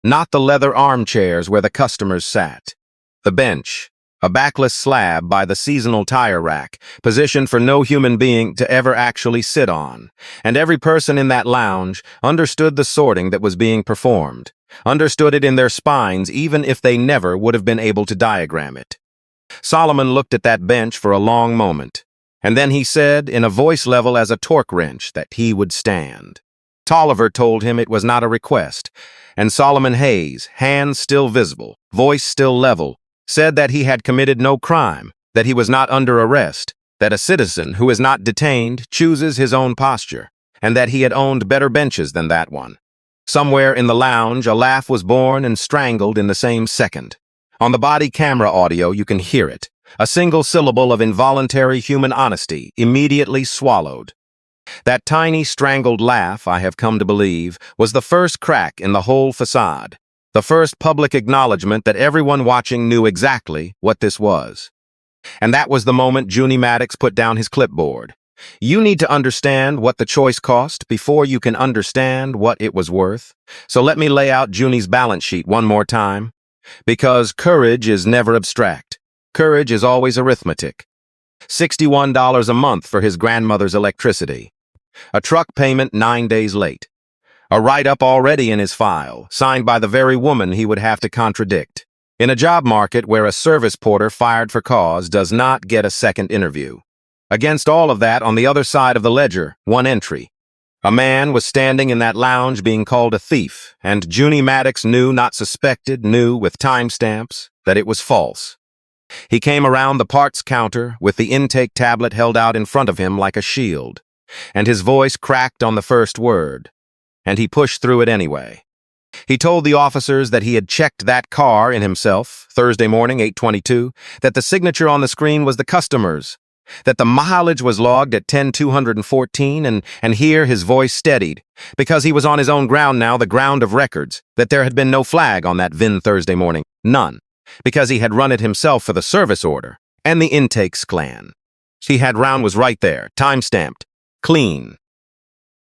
Not the leather armchairs where the customers sat. The bench, a backless slab by the seasonal tire rack, positioned for no human being to ever actually sit on. And every person in that lounge understood the sorting that was being performed, understood it in their spines even if they never would have been able to diagram it. Solomon looked at that bench for a long moment, And then he said, in a voice level as a torque wrench, that he would stand. Tolliver told him it was not a request, and Solomon Hayes, hands still visible, voice still level, said that he had committed no crime, that he was not under arrest, that a citizen who is not detained chooses his own posture, and that he had owned better benches than that one. Somewhere in the lounge, a laugh was born and strangled in the same second. On the body camera audio, you can hear it. A single syllable of involuntary human honesty, immediately swallowed. That tiny, strangled laugh, I have come to believe, was the first crack in the whole facade, the first public acknowledgement that everyone watching knew exactly what this was. And that was the moment Junie Maddox put down his clipboard. You need to understand what the choice cost before you can understand what it was worth. So let me lay out Junie's balance sheet one more time. Because courage is never abstract. Courage is always arithmetic. $61 a month for his grandmother's electricity. A truck payment 9 days late. A write-up already in his file, signed by the very woman he would have to contradict. In a job market where a service porter fired for cause does not get a second interview. Against all of that, on the other side of the ledger, one entry. A man was standing in that lounge being called a thief, and Junie Maddox knew, not suspected, knew with timestamps, that it was false. He came around the parts counter with the intake tablet held out in front of him like a shield, and his voice cracked on the first word, and he pushed through it anyway. He told the officers that he had checked that car in himself, Thursday morning, 8:22, that the signature on the screen was the customer's, that the mileage was logged at 10,214, and here his voice steadied, because he was on his own ground now, the ground of records, that there had been no flag on that VIN Thursday morning, none, because he had run it himself for the service order, and the intakes clan. He had round was right there, time-stamped, clean.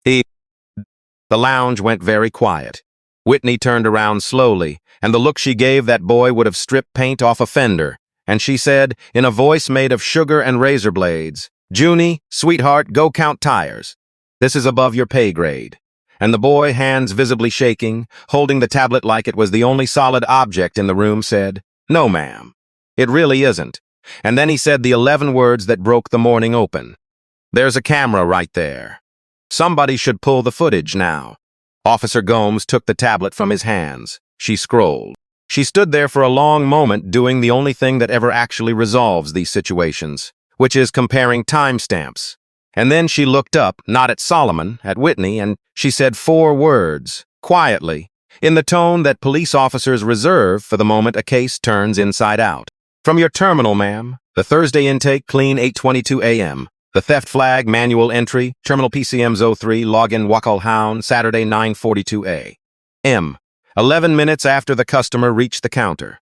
The lounge went very quiet. Whitney turned around slowly, and the look she gave that boy would have stripped paint off a fender, and she said, in a voice made of sugar and razor blades, "Junie, sweetheart, go count tires. This is above your pay grade." And the boy, hands visibly shaking, holding the tablet like it was the only solid object in the room, said, "No, ma'am, it really isn't." And then he said the 11 words that broke the morning open. "There's a camera right there. Somebody should pull the footage now." Officer Gomes took the tablet from his hands. She scrolled. She stood there for a long moment doing the only thing that ever actually resolves these situations, which is comparing timestamps. And then she looked up, not at Solomon, at Whitney, and she said 4 words, quietly, in the tone that police officers reserve for the moment a case turns inside out. "From your terminal, ma'am. The Thursday intake, clean 8:22 a.m. The theft flag, manual entry, terminal PCMs 03, login Whitney Calhoun, Saturday 9:42 a.m. 11 minutes after the customer reached the counter.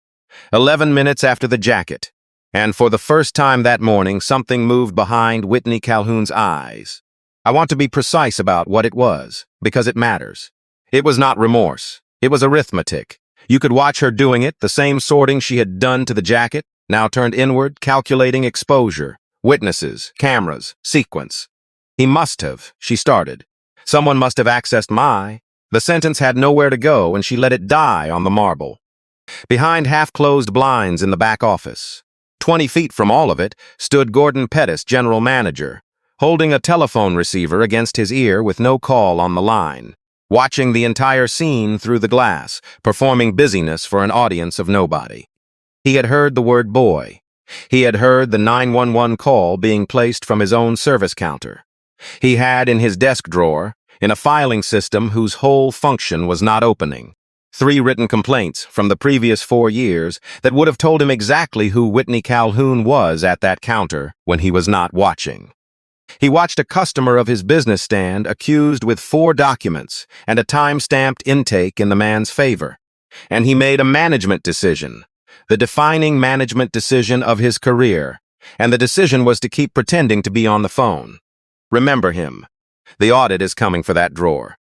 11 minutes after the jacket. And for the first time that morning, something moved behind Whitney Calhoun's eyes. I want to be precise about what it was, because it matters. It was not remorse. It was arithmetic. You could watch her doing it, the same sorting she had done to the jacket, now turned inward, calculating exposure, witnesses, cameras, sequence. He must have, she started. Someone must have accessed my. The sentence had nowhere to go, and she let it die on the marble. Behind half-closed blinds in the back office, 20 feet from all of it, stood Gordon Pettis, general manager, holding a telephone receiver against his ear with no call on the line, watching the entire scene through the glass, performing busyness for an audience of nobody. He had heard the word boy. He had heard the 911 call being placed from his own service counter. He had in his desk drawer, in a filing system whose whole function was not opening, 3 written complaints from the previous 4 years that would have told him exactly who Whitney Calhoun was at that counter when he was not watching. He watched a customer of his business stand accused with 4 documents and a time-stamped intake in the man's favor, and he made a management decision, the defining management decision of his career, and the decision was to keep pretending to be on the phone. Remember him. The audit is coming for that drawer.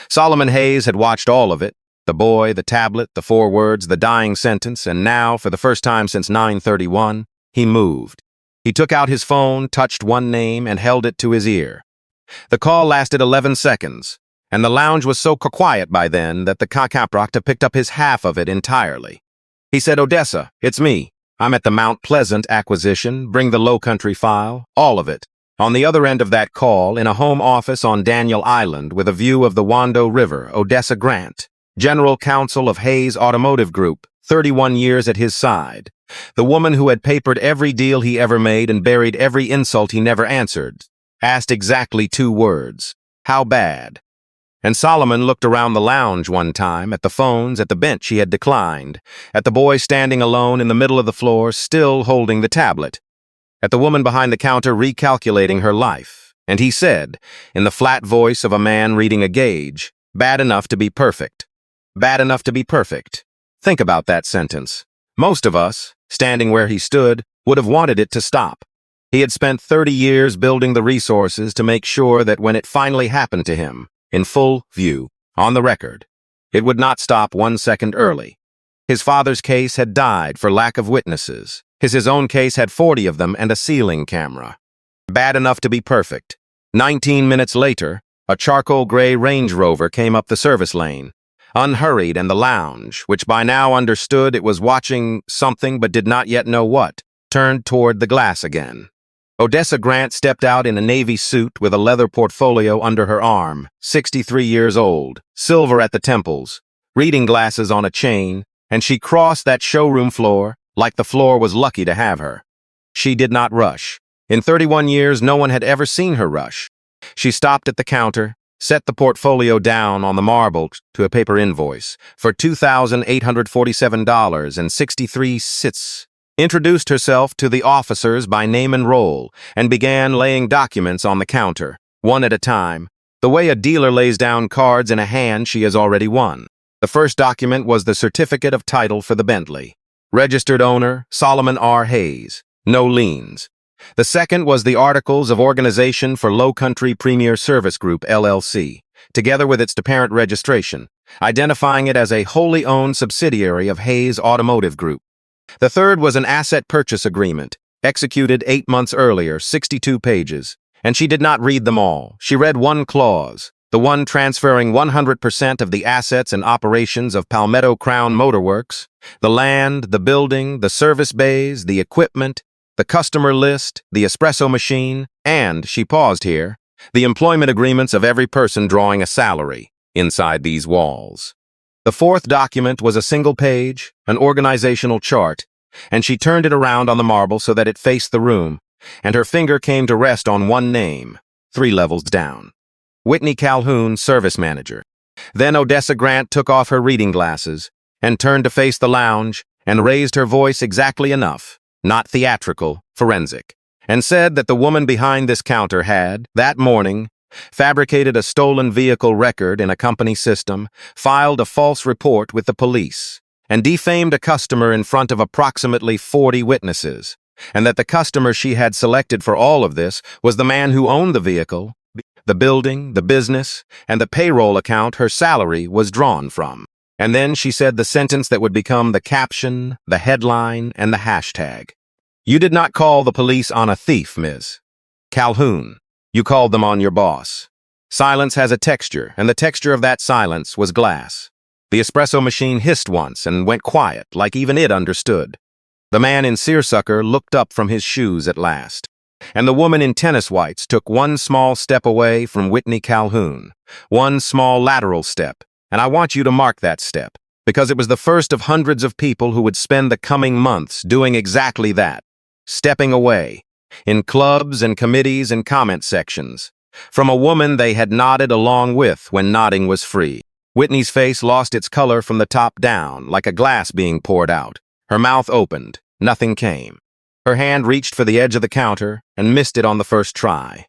Solomon Hayes had watched all of it, the boy, the tablet, the 4 words, the dying sentence, and now, for the first time since 9/31, he moved. He took out his phone, touched one name, and held it to his ear. The call lasted 11 seconds, and the lounge was so quiet by then that the Caprocta picked up his half of it entirely. He said, "Odessa, it's me. I'm at the Mount Pleasant acquisition. Bring the Low Country file, all of it." On the other end of that call, in a home office on Daniel Island with a view of the Wando River, Odessa Grant, General Counsel of Hayes Automotive Group, 31 years at his side, the woman who had papered every deal he ever made and buried every insult he never answered, asked exactly 2 words: "How bad?" And Solomon looked around the lounge one time, at the phones, at the bench he had declined, at the boy standing alone in the middle of the floor, still holding the tablet, at the woman behind the counter recalculating her life, and he said, in the flat voice of a man reading a gauge, "Bad enough to be perfect. Bad enough to be perfect." Think about that sentence. Most of us, standing where he stood, would have wanted it to stop. He had spent 30 years building the resources to make sure that when it finally happened to him, in full view, on the record, it would not stop 1 second early. His father's case had died for lack of witnesses. His own case had 40 of them and a ceiling camera. Bad enough to be perfect. 19 minutes later, a charcoal gray Range Rover came up the service lane, unhurried, and the lounge, which by now understood it was watching something but did not yet know what, turned toward the glass again. Odessa Grant stepped out in a navy suit with a leather portfolio under her arm, 63 years old, silver at the temples, reading glasses on a chain, and she crossed that showroom floor like the floor was lucky to have her. She did not rush. In 31 years, no one had ever seen her rush. She stopped at the counter, set the portfolio down on the marble to a paper invoice for $2,847.63, introduced herself to the officers by name and role, and began laying documents on the counter, one at a time, the way a dealer lays down cards in a hand she has already won. The first document was the certificate of title for the Bentley. Registered owner, Solomon R. Hayes. No liens. The second was the Articles of Organization for Low Country Premier Service Group, LLC, together with its parent registration, identifying it as a wholly owned subsidiary of Hayes Automotive Group. The third was an asset purchase agreement, executed 8 months earlier, 62 pages, and she did not read them all. She read one clause, the one transferring 100% of the assets and operations of Palmetto Crown Motor Works, the land, the building, the service bays, the equipment, the customer list, the espresso machine, and, she paused here, the employment agreements of every person drawing a salary inside these walls. The fourth document was a single page, an organizational chart, and she turned it around on the marble so that it faced the room, and her finger came to rest on one name, 3 levels down. Whitney Calhoun, service manager. Then Odessa Grant took off her reading glasses and turned to face the lounge and raised her voice exactly enough, not theatrical, forensic, and said that the woman behind this counter had, that morning, fabricated a stolen vehicle record in a company system, filed a false report with the police, and defamed a customer in front of approximately 40 witnesses, and that the customer she had selected for all of this was the man who owned the vehicle, the building, the business, and the payroll account her salary was drawn from. And then she said the sentence that would become the caption, the headline, and the hashtag. "You did not call the police on a thief, Ms. Calhoun. You called them on your boss." Silence has a texture, and the texture of that silence was glass. The espresso machine hissed once and went quiet, like even it understood. The man in seersucker looked up from his shoes at last, and the woman in tennis whites took one small step away from Whitney Calhoun, one small lateral step, and I want you to mark that step, because it was the first of hundreds of people who would spend the coming months doing exactly that, stepping away, in clubs and committees and comment sections, from a woman they had nodded along with when nodding was free. Whitney's face lost its color from the top down, like a glass being poured out. Her mouth opened. Nothing came. Her hand reached for the edge of the counter and missed it on the first try.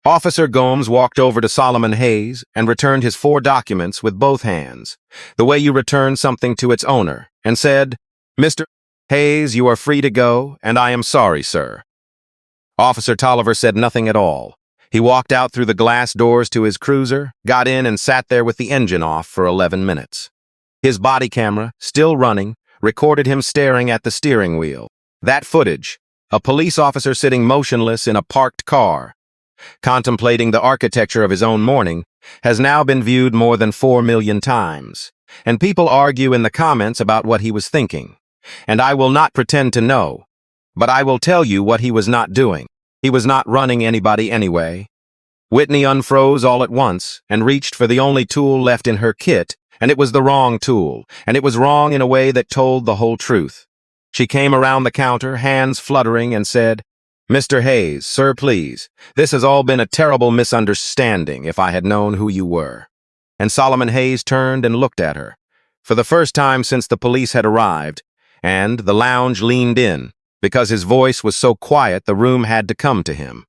Officer Gomes walked over to Solomon Hayes and returned his 4 documents with both hands, the way you return something to its owner, and said, "Mr. Hayes, you are free to go, and I am sorry, sir." Officer Tolliver said nothing at all. He walked out through the glass doors to his cruiser, got in, and sat there with the engine off for 11 minutes. His body camera, still running, recorded him staring at the steering wheel. That footage, a police officer sitting motionless in a parked car, contemplating the architecture of his own morning, has now been viewed more than 4 million times, and people argue in the comments about what he was thinking. And I will not pretend to know, but I will tell you what he was not doing. He was not running anybody anyway. Whitney unfroze all at once and reached for the only tool left in her kit, and it was the wrong tool, and it was wrong in a way that told the whole truth. She came around the counter, hands fluttering, and said, "Mr. Hayes, sir, please. This has all been a terrible misunderstanding if I had known who you were." And Solomon Hayes turned and looked at her, for the first time since the police had arrived, and the lounge leaned in. Because his voice was so quiet, the room had to come to him.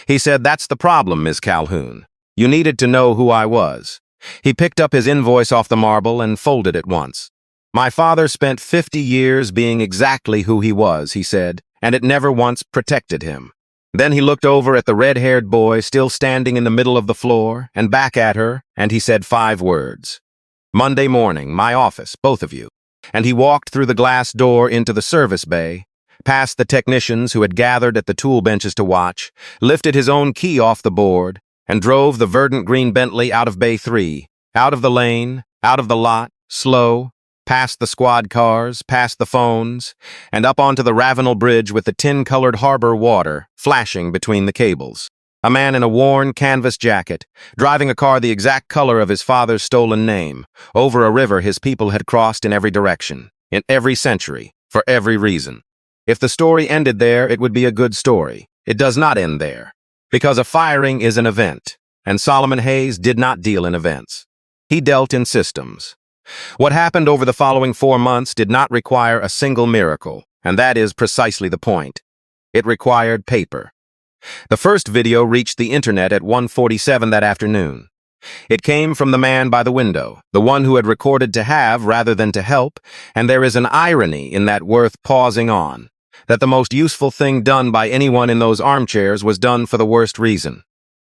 He said, "That's the problem, Ms. Calhoun. You needed to know who I was." He picked up his invoice off the marble and folded it once. "My father spent 50 years being exactly who he was," he said, "and it never once protected him." Then he looked over at the red-haired boy still standing in the middle of the floor and back at her, and he said 5 words. "Monday morning, my office, both of you." And he walked through the glass door into the service bay, past the technicians who had gathered at the tool benches to watch, lifted his own key off the board, and drove the verdant green Bentley out of Bay 3, out of the lane, out of the lot, slow, past the squad cars, past the phones, and up onto the Ravenel Bridge with the tin-colored harbor water flashing between the cables. A man in a worn canvas jacket, driving a car the exact color of his father's stolen name, over a river his people had crossed in every direction, in every century, for every reason. If the story ended there, it would be a good story. It does not end there, because a firing is an event, and Solomon Hayes did not deal in events. He dealt in systems. What happened over the following 4 months did not require a single miracle, and that is precisely the point. It required paper. The first video reached the internet at 1:47 that afternoon. It came from the man by the window, the one who had recorded to have rather than to help, and there is an irony in that worth pausing on, that the most useful thing done by anyone in those armchairs was done for the worst reason.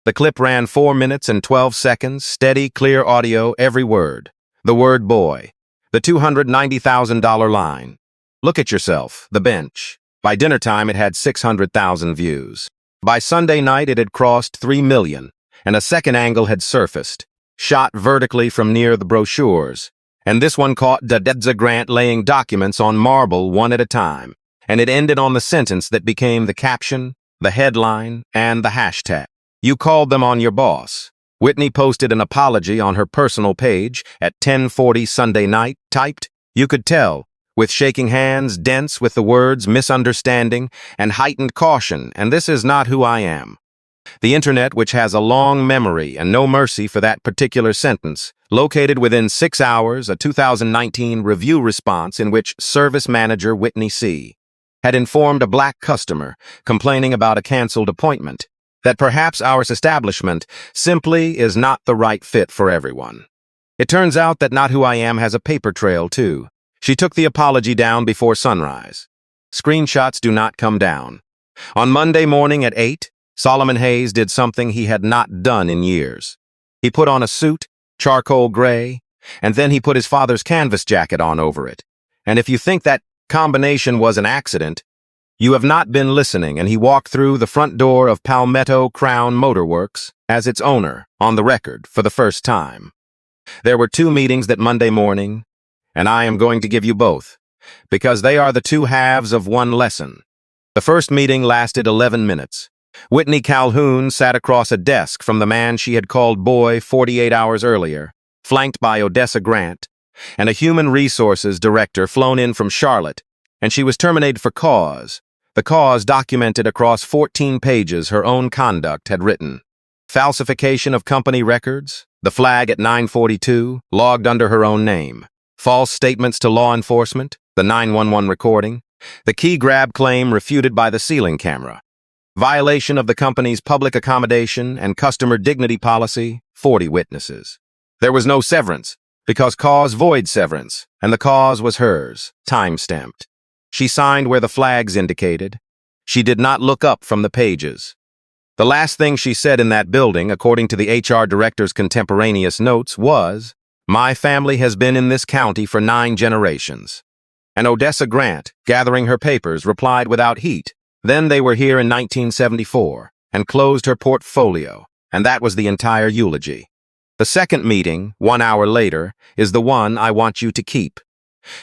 The clip ran 4 minutes and 12 seconds, steady, clear audio, every word. The word boy. The $290,000 line. Look at yourself, the bench. By dinner time, it had 600,000 views. By Sunday night, it had crossed 3 million, and a second angle had surfaced, shot vertically from near the brochures. And this one caught Dedza Grant laying documents on marble one at a time, and it ended on the sentence that became the caption, the headline, and the hashtag. "You called them on your boss." Whitney posted an apology on her personal page at 10:40 Sunday night, typed, "You could tell," with shaking hands, dense with the words misunderstanding and heightened caution, "and this is not who I am." The internet, which has a long memory and no mercy for that particular sentence, located within 6 hours a 2019 review response in which service manager Whitney C. had informed a black customer complaining about a canceled appointment that perhaps our establishment simply is not the right fit for everyone. It turns out that Not Who I Am has a paper trail, too. She took the apology down before sunrise. Screenshots do not come down. On Monday morning at 8, Solomon Hayes did something he had not done in years. He put on a suit, charcoal gray, and then he put his father's canvas jacket on over it. And if you think that combination was an accident, you have not been listening, and he walked through the front door of Palmetto Crown Motor Works as its owner, on the record, for the first time. There were 2 meetings that Monday morning, and I am going to give you both, because they are the 2 halves of one lesson. The first meeting lasted 11 minutes. Whitney Calhoun sat across a desk from the man she had called boy 48 hours earlier, flanked by Odessa Grant, and a human resources director flown in from Charlotte, and she was terminated for cause. The cause documented across 14 pages her own conduct had written. Falsification of company records, the flag at 9:42, logged under her own name. False statements to law enforcement, the 911 recording. The key grab claim refuted by the ceiling camera. Violation of the company's public accommodation and customer dignity policy, 40 witnesses. There was no severance, because cause void severance, and the cause was hers, time-stamped. She signed where the flags indicated. She did not look up from the pages. The last thing she said in that building, according to the HR director's contemporaneous notes, was, "My family has been in this county for 9 generations." And Odessa Grant, gathering her papers, replied without heat, "Then they were here in 1974, and closed her portfolio, and that was the entire eulogy. The second meeting, 1 hour later, is the one I want you to keep.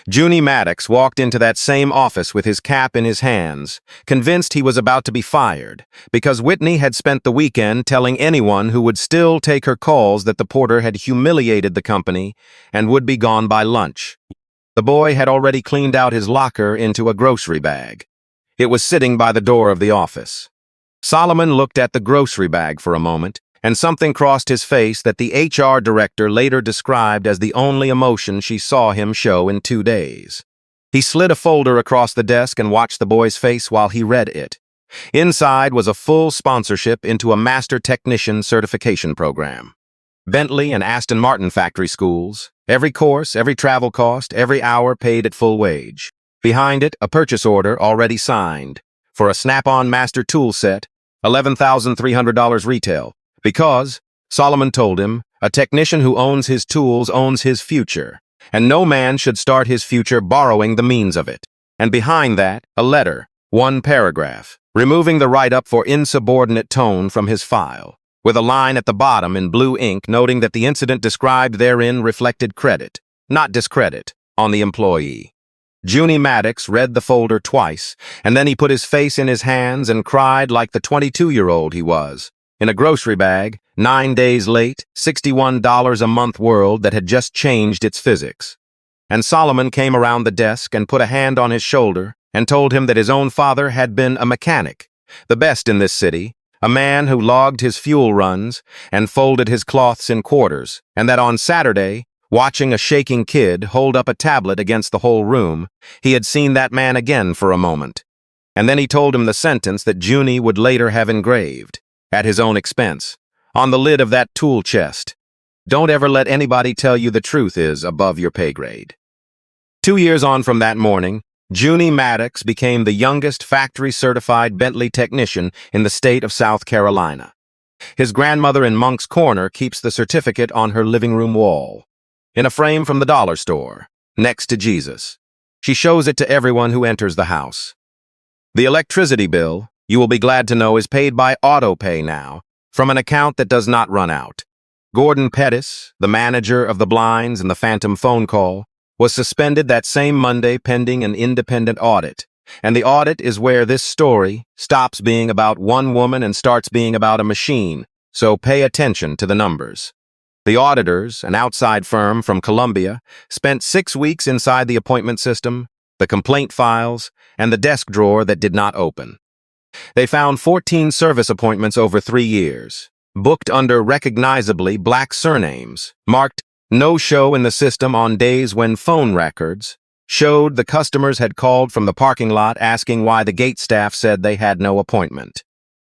Junie Maddox walked into that same office with his cap in his hands, convinced he was about to be fired, because Whitney had spent the weekend telling anyone who would still take her calls that the porter had humiliated the company and would be gone by lunch. The boy had already cleaned out his locker into a grocery bag. It was sitting by the door of the office. Solomon looked at the grocery bag for a moment, and something crossed his face that the HR director later described as the only emotion she saw him show in 2 days. He slid a folder across the desk and watched the boy's face while he read it. Inside was a full sponsorship into a master technician certification program. Bentley and Aston Martin factory schools, every course, every travel cost, every hour paid at full wage. Behind it, a purchase order already signed for a Snap-on master tool set, $11,300 retail. Because, Solomon told him, a technician who owns his tools owns his future, and no man should start his future borrowing the means of it. And behind that, a letter, 1 paragraph, removing the write-up for insubordinate tone from his file, with a line at the bottom in blue ink noting that the incident described therein reflected credit, not discredit, on the employee. Junie Maddox read the folder twice, and then he put his face in his hands and cried like the 22-year-old he was. In a grocery bag, 9 days late, $61 a month world that had just changed its physics. And Solomon came around the desk and put a hand on his shoulder and told him that his own father had been a mechanic, the best in this city, a man who logged his fuel runs and folded his cloths in quarters, and that on Saturday, watching a shaking kid hold up a tablet against the whole room, he had seen that man again for a moment. And then he told him the sentence that Junie would later have engraved, at his own expense, on the lid of that tool chest. Don't ever let anybody tell you the truth is above your pay grade. 2 years on from that morning, Junie Maddox became the youngest factory-certified Bentley technician in the state of South Carolina. His grandmother in Monk's Corner keeps the certificate on her living room wall, in a frame from the dollar store, next to Jesus. She shows it to everyone who enters the house. The electricity bill, you will be glad to know, is paid by auto-pay now, from an account that does not run out. Gordon Pettis, the manager of the blinds and the phantom phone call, was suspended that same Monday pending an independent audit. And the audit is where this story stops being about one woman and starts being about a machine, so pay attention to the numbers. The auditors, an outside firm from Columbia, spent 6 weeks inside the appointment system, the complaint files, and the desk drawer that did not open. They found 14 service appointments over 3 years, booked under recognizably black surnames, marked no show in the system on days when phone records showed the customers had called from the parking lot asking why the gate staff said they had no appointment.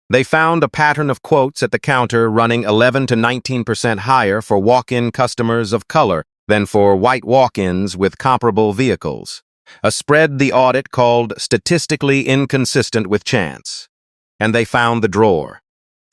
They found a pattern of quotes at the counter running 11 to 19% higher for walk-in customers of color than for white walk-ins with comparable vehicles. A spread the audit called statistically inconsistent with chance. And they found the drawer.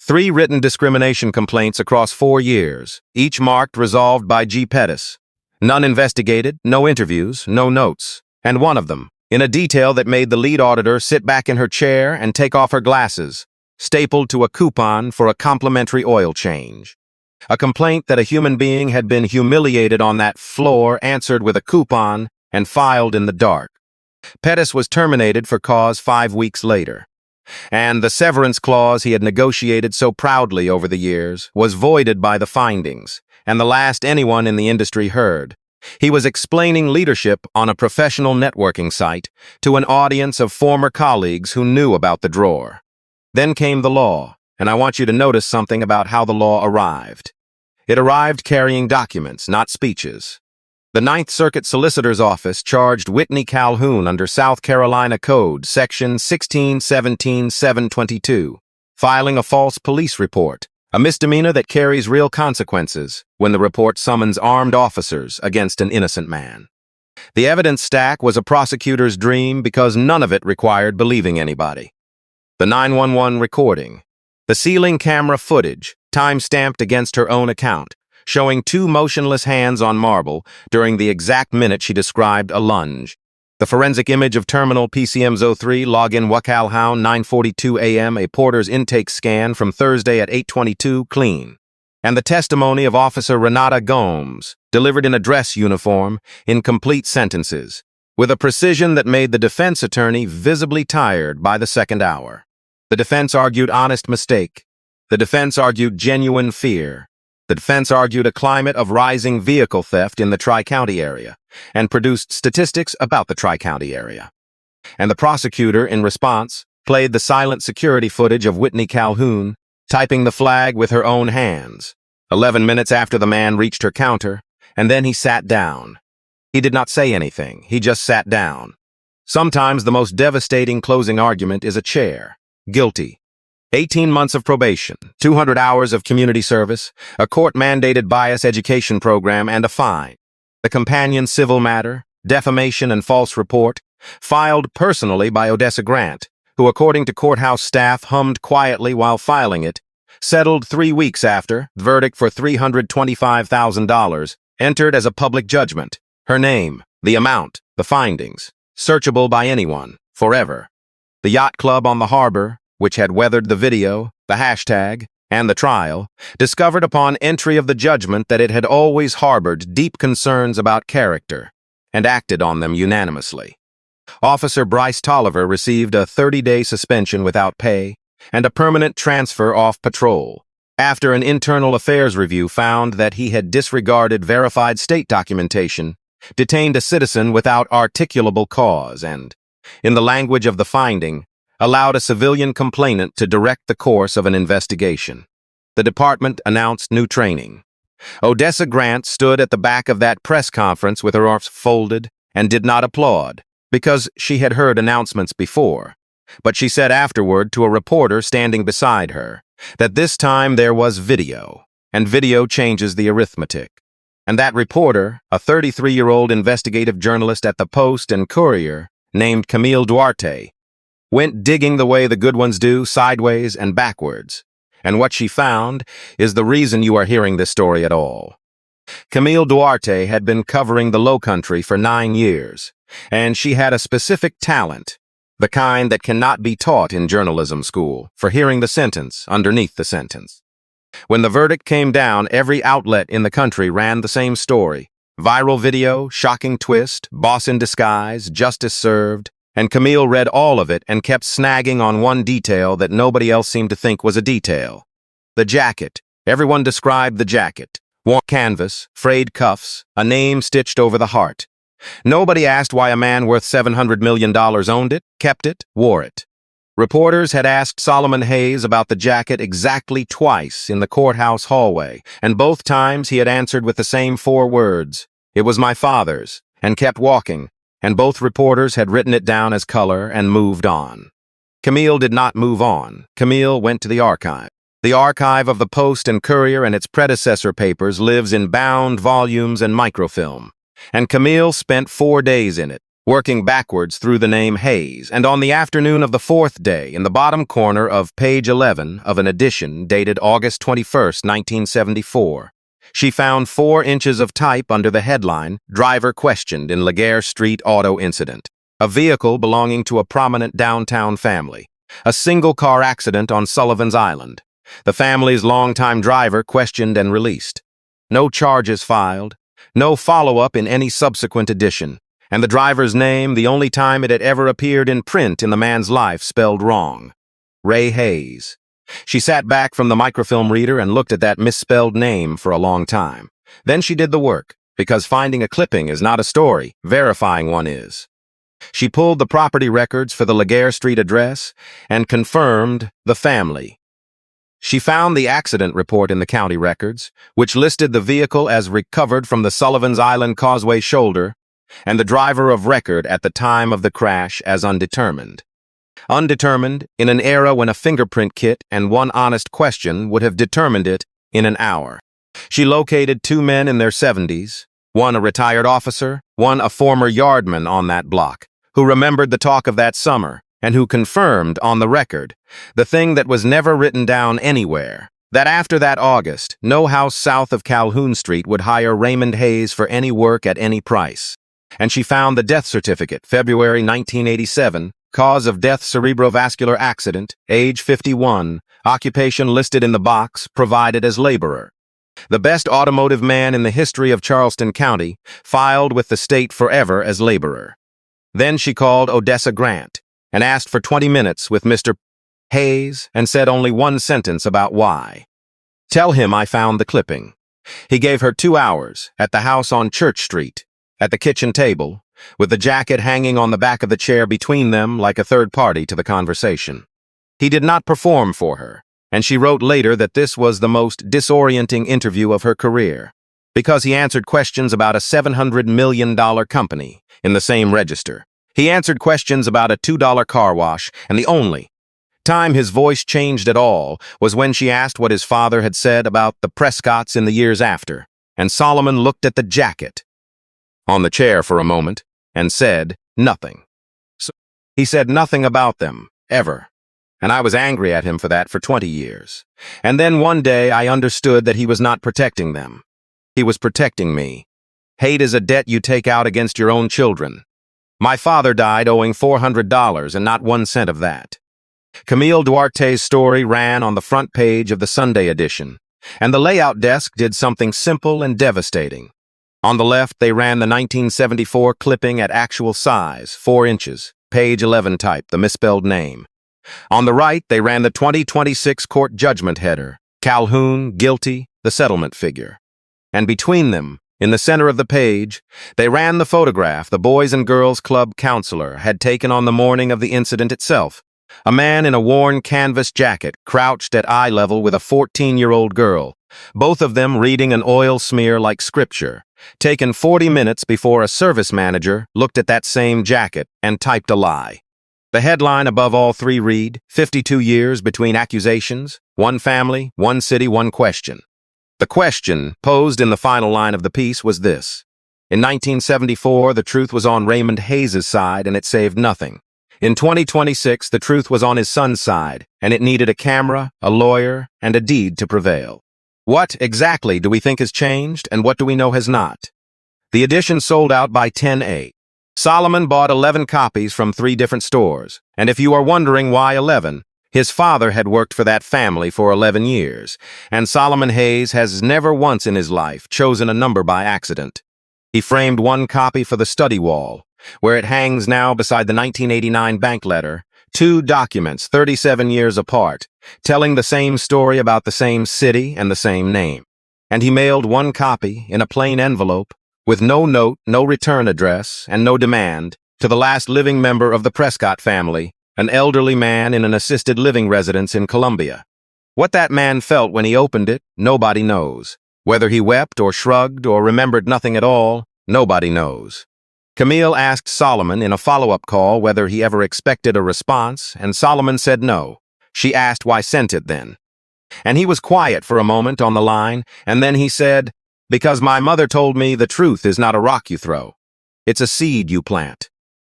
3 written discrimination complaints across 4 years, each marked resolved by G. Pettis. None investigated, no interviews, no notes. And one of them, in a detail that made the lead auditor sit back in her chair and take off her glasses, stapled to a coupon for a complimentary oil change. A complaint that a human being had been humiliated on that floor answered with a coupon and filed in the dark. Pettis was terminated for cause 5 weeks later. And the severance clause he had negotiated so proudly over the years was voided by the findings, and the last anyone in the industry heard. He was explaining leadership on a professional networking site to an audience of former colleagues who knew about the drawer. Then came the law, and I want you to notice something about how the law arrived. It arrived carrying documents, not speeches. The Ninth Circuit Solicitor's Office charged Whitney Calhoun under South Carolina Code, Section 1617-722, filing a false police report, a misdemeanor that carries real consequences when the report summons armed officers against an innocent man. The evidence stack was a prosecutor's dream because none of it required believing anybody. The 911 recording, the ceiling camera footage, time-stamped against her own account, showing 2 motionless hands on marble during the exact minute she described a lunge. The forensic image of terminal PCM03 login Whitney Calhoun 9:42 a.m. a porter's intake scan from Thursday at 8:22 clean. and the testimony of Officer Renata Gomes, delivered in a dress uniform, in complete sentences, with a precision that made the defense attorney visibly tired by the second hour. The defense argued honest mistake. The defense argued genuine fear. The defense argued a climate of rising vehicle theft in the Tri-County area, and produced statistics about the Tri-County area. And the prosecutor, in response, played the silent security footage of Whitney Calhoun, typing the flag with her own hands, 11 minutes after the man reached her counter, and then he sat down. He did not say anything, he just sat down. Sometimes the most devastating closing argument is a chair. Guilty. 18 months of probation, 200 hours of community service, a court-mandated bias education program, and a fine. The companion civil matter, defamation and false report, filed personally by Odessa Grant, who, according to courthouse staff, hummed quietly while filing it, settled 3 weeks after, verdict for $325,000, entered as a public judgment. Her name, the amount, the findings, searchable by anyone, forever. The yacht club on the harbor, which had weathered the video, the hashtag, and the trial, discovered upon entry of the judgment that it had always harbored deep concerns about character, and acted on them unanimously. Officer Bryce Tolliver received a 30-day suspension without pay and a permanent transfer off patrol, after an internal affairs review found that he had disregarded verified state documentation, detained a citizen without articulable cause, and, in the language of the finding, allowed a civilian complainant to direct the course of an investigation. The department announced new training. Odessa Grant stood at the back of that press conference with her arms folded and did not applaud, because she had heard announcements before. But she said afterward to a reporter standing beside her that this time there was video, and video changes the arithmetic. And that reporter, a 33-year-old investigative journalist at the Post and Courier named Camille Duarte, went digging the way the good ones do, sideways and backwards. And what she found is the reason you are hearing this story at all. Camille Duarte had been covering the Lowcountry for 9 years, and she had a specific talent, the kind that cannot be taught in journalism school, for hearing the sentence underneath the sentence. When the verdict came down, every outlet in the country ran the same story. Viral video, shocking twist, boss in disguise, justice served, and Camille read all of it and kept snagging on one detail that nobody else seemed to think was a detail. The jacket. Everyone described the jacket. Worn canvas, frayed cuffs, a name stitched over the heart. Nobody asked why a man worth $700 million owned it, kept it, wore it. Reporters had asked Solomon Hayes about the jacket exactly twice in the courthouse hallway, and both times he had answered with the same 4 words, "It was my father's," and kept walking, and both reporters had written it down as color and moved on. Camille did not move on. Camille went to the archive. The archive of the Post and Courier and its predecessor papers lives in bound volumes and microfilm, and Camille spent 4 days in it, working backwards through the name Hayes, and on the afternoon of the 4th day, in the bottom corner of page 11 of an edition dated August 21st, 1974, she found 4 inches of type under the headline, "Driver Questioned in Laguerre Street Auto Incident," a vehicle belonging to a prominent downtown family, a single-car accident on Sullivan's Island. The family's longtime driver questioned and released. No charges filed, no follow-up in any subsequent edition, and the driver's name, the only time it had ever appeared in print in the man's life, spelled wrong. Ray Hayes. She sat back from the microfilm reader and looked at that misspelled name for a long time. Then she did the work, because finding a clipping is not a story, verifying one is. She pulled the property records for the Laguerre Street address and confirmed the family. She found the accident report in the county records, which listed the vehicle as recovered from the Sullivan's Island Causeway shoulder, and the driver of record at the time of the crash as undetermined. Undetermined in an era when a fingerprint kit and one honest question would have determined it in an hour. She located 2 men in their 70s, one a retired officer, one a former yardman on that block, who remembered the talk of that summer and who confirmed on the record the thing that was never written down anywhere, that after that August, no house south of Calhoun Street would hire Raymond Hayes for any work at any price. And she found the death certificate, February 1987, cause of death cerebrovascular accident, age 51, occupation listed in the box, provided as laborer. The best automotive man in the history of Charleston County filed with the state forever as laborer. Then she called Odessa Grant and asked for 20 minutes with Mr. Hayes and said only one sentence about why. Tell him I found the clipping. He gave her 2 hours at the house on Church Street, at the kitchen table, with the jacket hanging on the back of the chair between them like a third party to the conversation. He did not perform for her, and she wrote later that this was the most disorienting interview of her career, because he answered questions about a $700 million company in the same register. He answered questions about a $2 car wash, and the only time his voice changed at all was when she asked what his father had said about the Prescotts in the years after, and Solomon looked at the jacket on the chair for a moment and said nothing. So he said nothing about them, ever. And I was angry at him for that for 20 years. And then one day I understood that he was not protecting them. He was protecting me. Hate is a debt you take out against your own children. My father died owing $400 and not 1 cent of that. Camille Duarte's story ran on the front page of the Sunday edition, and the layout desk did something simple and devastating. On the left, they ran the 1974 clipping at actual size, 4 inches, page 11 type, the misspelled name. On the right, they ran the 2026 court judgment header, Calhoun, guilty, the settlement figure. And between them, in the center of the page, they ran the photograph the Boys and Girls Club counselor had taken on the morning of the incident itself. A man in a worn canvas jacket crouched at eye level with a 14-year-old girl, both of them reading an oil smear like scripture, taken 40 minutes before a service manager looked at that same jacket and typed a lie. The headline above all three read, 52 years between accusations, one family, one city, one question. The question, posed in the final line of the piece, was this. In 1974, the truth was on Raymond Hayes' side and it saved nothing. In 2026, the truth was on his son's side, and it needed a camera, a lawyer, and a deed to prevail. What, exactly, do we think has changed, and what do we know has not? The edition sold out by 10/8. Solomon bought 11 copies from 3 different stores, and if you are wondering why 11, his father had worked for that family for 11 years, and Solomon Hayes has never once in his life chosen a number by accident. He framed 1 copy for the study wall, where it hangs now beside the 1989 bank letter, 2 documents 37 years apart, telling the same story about the same city and the same name. And he mailed 1 copy in a plain envelope, with no note, no return address, and no demand, to the last living member of the Prescott family, an elderly man in an assisted living residence in Columbia. What that man felt when he opened it, nobody knows. Whether he wept or shrugged or remembered nothing at all, nobody knows. Camille asked Solomon in a follow-up call whether he ever expected a response, and Solomon said no. She asked why sent it then. And he was quiet for a moment on the line, and then he said, "Because my mother told me the truth is not a rock you throw. It's a seed you plant.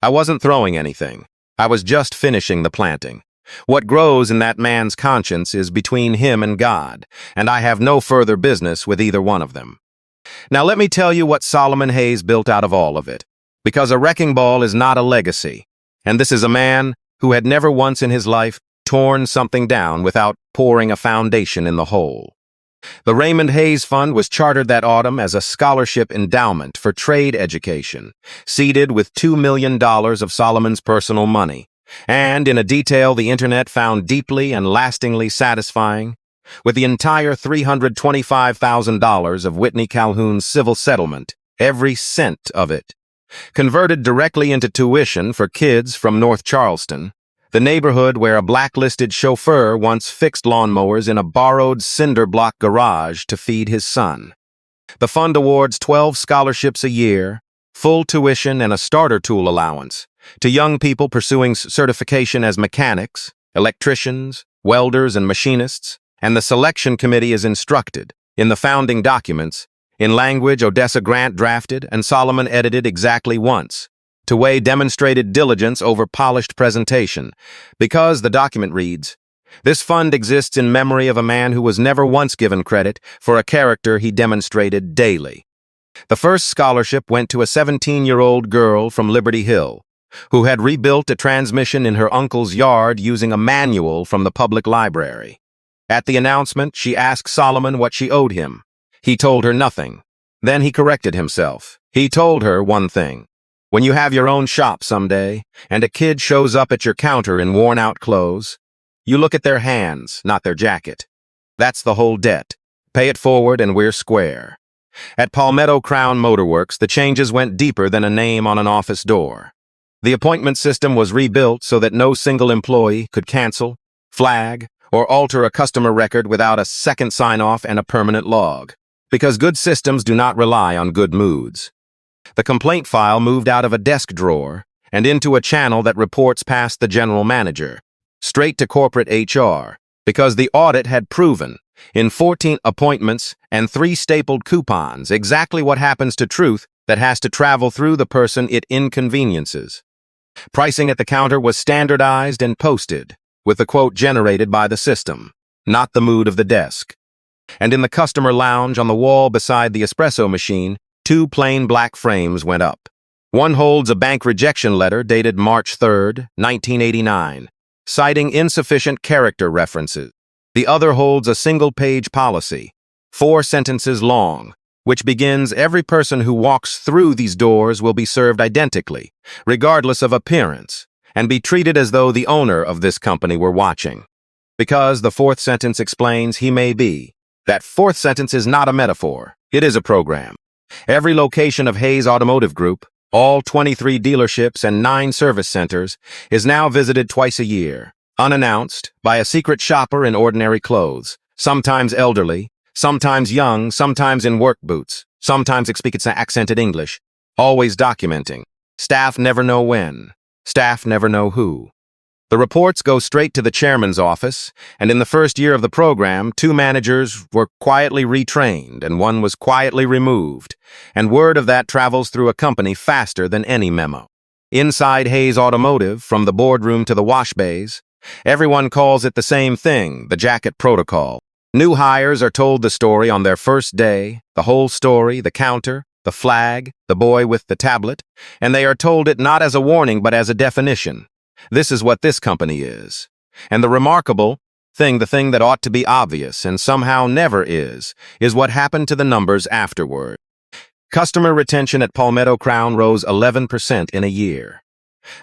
I wasn't throwing anything. I was just finishing the planting. What grows in that man's conscience is between him and God, and I have no further business with either one of them." Now let me tell you what Solomon Hayes built out of all of it. Because a wrecking ball is not a legacy, and this is a man who had never once in his life torn something down without pouring a foundation in the whole. The Raymond Hayes Fund was chartered that autumn as a scholarship endowment for trade education, seeded with $2 million of Solomon's personal money, and in a detail the internet found deeply and lastingly satisfying, with the entire $325,000 of Whitney Calhoun's civil settlement, every cent of it, converted directly into tuition for kids from North Charleston, the neighborhood where a blacklisted chauffeur once fixed lawnmowers in a borrowed cinder block garage to feed his son. The fund awards 12 scholarships a year, full tuition and a starter tool allowance, to young people pursuing certification as mechanics, electricians, welders, and machinists, and the selection committee is instructed, in the founding documents, in language Odessa Grant drafted and Solomon edited exactly once, to weigh demonstrated diligence over polished presentation, because the document reads, "This fund exists in memory of a man who was never once given credit for a character he demonstrated daily." The first scholarship went to a 17-year-old girl from Liberty Hill, who had rebuilt a transmission in her uncle's yard using a manual from the public library. At the announcement, she asked Solomon what she owed him. He told her nothing. Then he corrected himself. He told her one thing. When you have your own shop someday, and a kid shows up at your counter in worn-out clothes, you look at their hands, not their jacket. That's the whole debt. Pay it forward and we're square. At Palmetto Crown Motorworks, the changes went deeper than a name on an office door. The appointment system was rebuilt so that no single employee could cancel, flag, or alter a customer record without a second sign-off and a permanent log. Because good systems do not rely on good moods. The complaint file moved out of a desk drawer and into a channel that reports past the general manager, straight to corporate HR, because the audit had proven, in 14 appointments and 3 stapled coupons, exactly what happens to truth that has to travel through the person it inconveniences. Pricing at the counter was standardized and posted, with the quote generated by the system, not the mood of the desk. And in the customer lounge on the wall beside the espresso machine, 2 plain black frames went up. One holds a bank rejection letter dated March 3, 1989, citing insufficient character references. The other holds a single-page policy, 4 sentences long, which begins, "Every person who walks through these doors will be served identically, regardless of appearance, and be treated as though the owner of this company were watching." Because the 4th sentence explains he may be. That 4th sentence is not a metaphor. It is a program. Every location of Hayes Automotive Group, all 23 dealerships and 9 service centers, is now visited twice a year, unannounced, by a secret shopper in ordinary clothes, sometimes elderly, sometimes young, sometimes in work boots, sometimes speaking accented English, always documenting. Staff never know when. Staff never know who. The reports go straight to the chairman's office, and in the first year of the program, 2 managers were quietly retrained and 1 was quietly removed, and word of that travels through a company faster than any memo. Inside Hayes Automotive, from the boardroom to the wash bays, everyone calls it the same thing, the jacket protocol. New hires are told the story on their first day, the whole story, the counter, the flag, the boy with the tablet, and they are told it not as a warning but as a definition. This is what this company is. And the remarkable thing, the thing that ought to be obvious and somehow never is what happened to the numbers afterward. Customer retention at Palmetto Crown rose 11% in a year.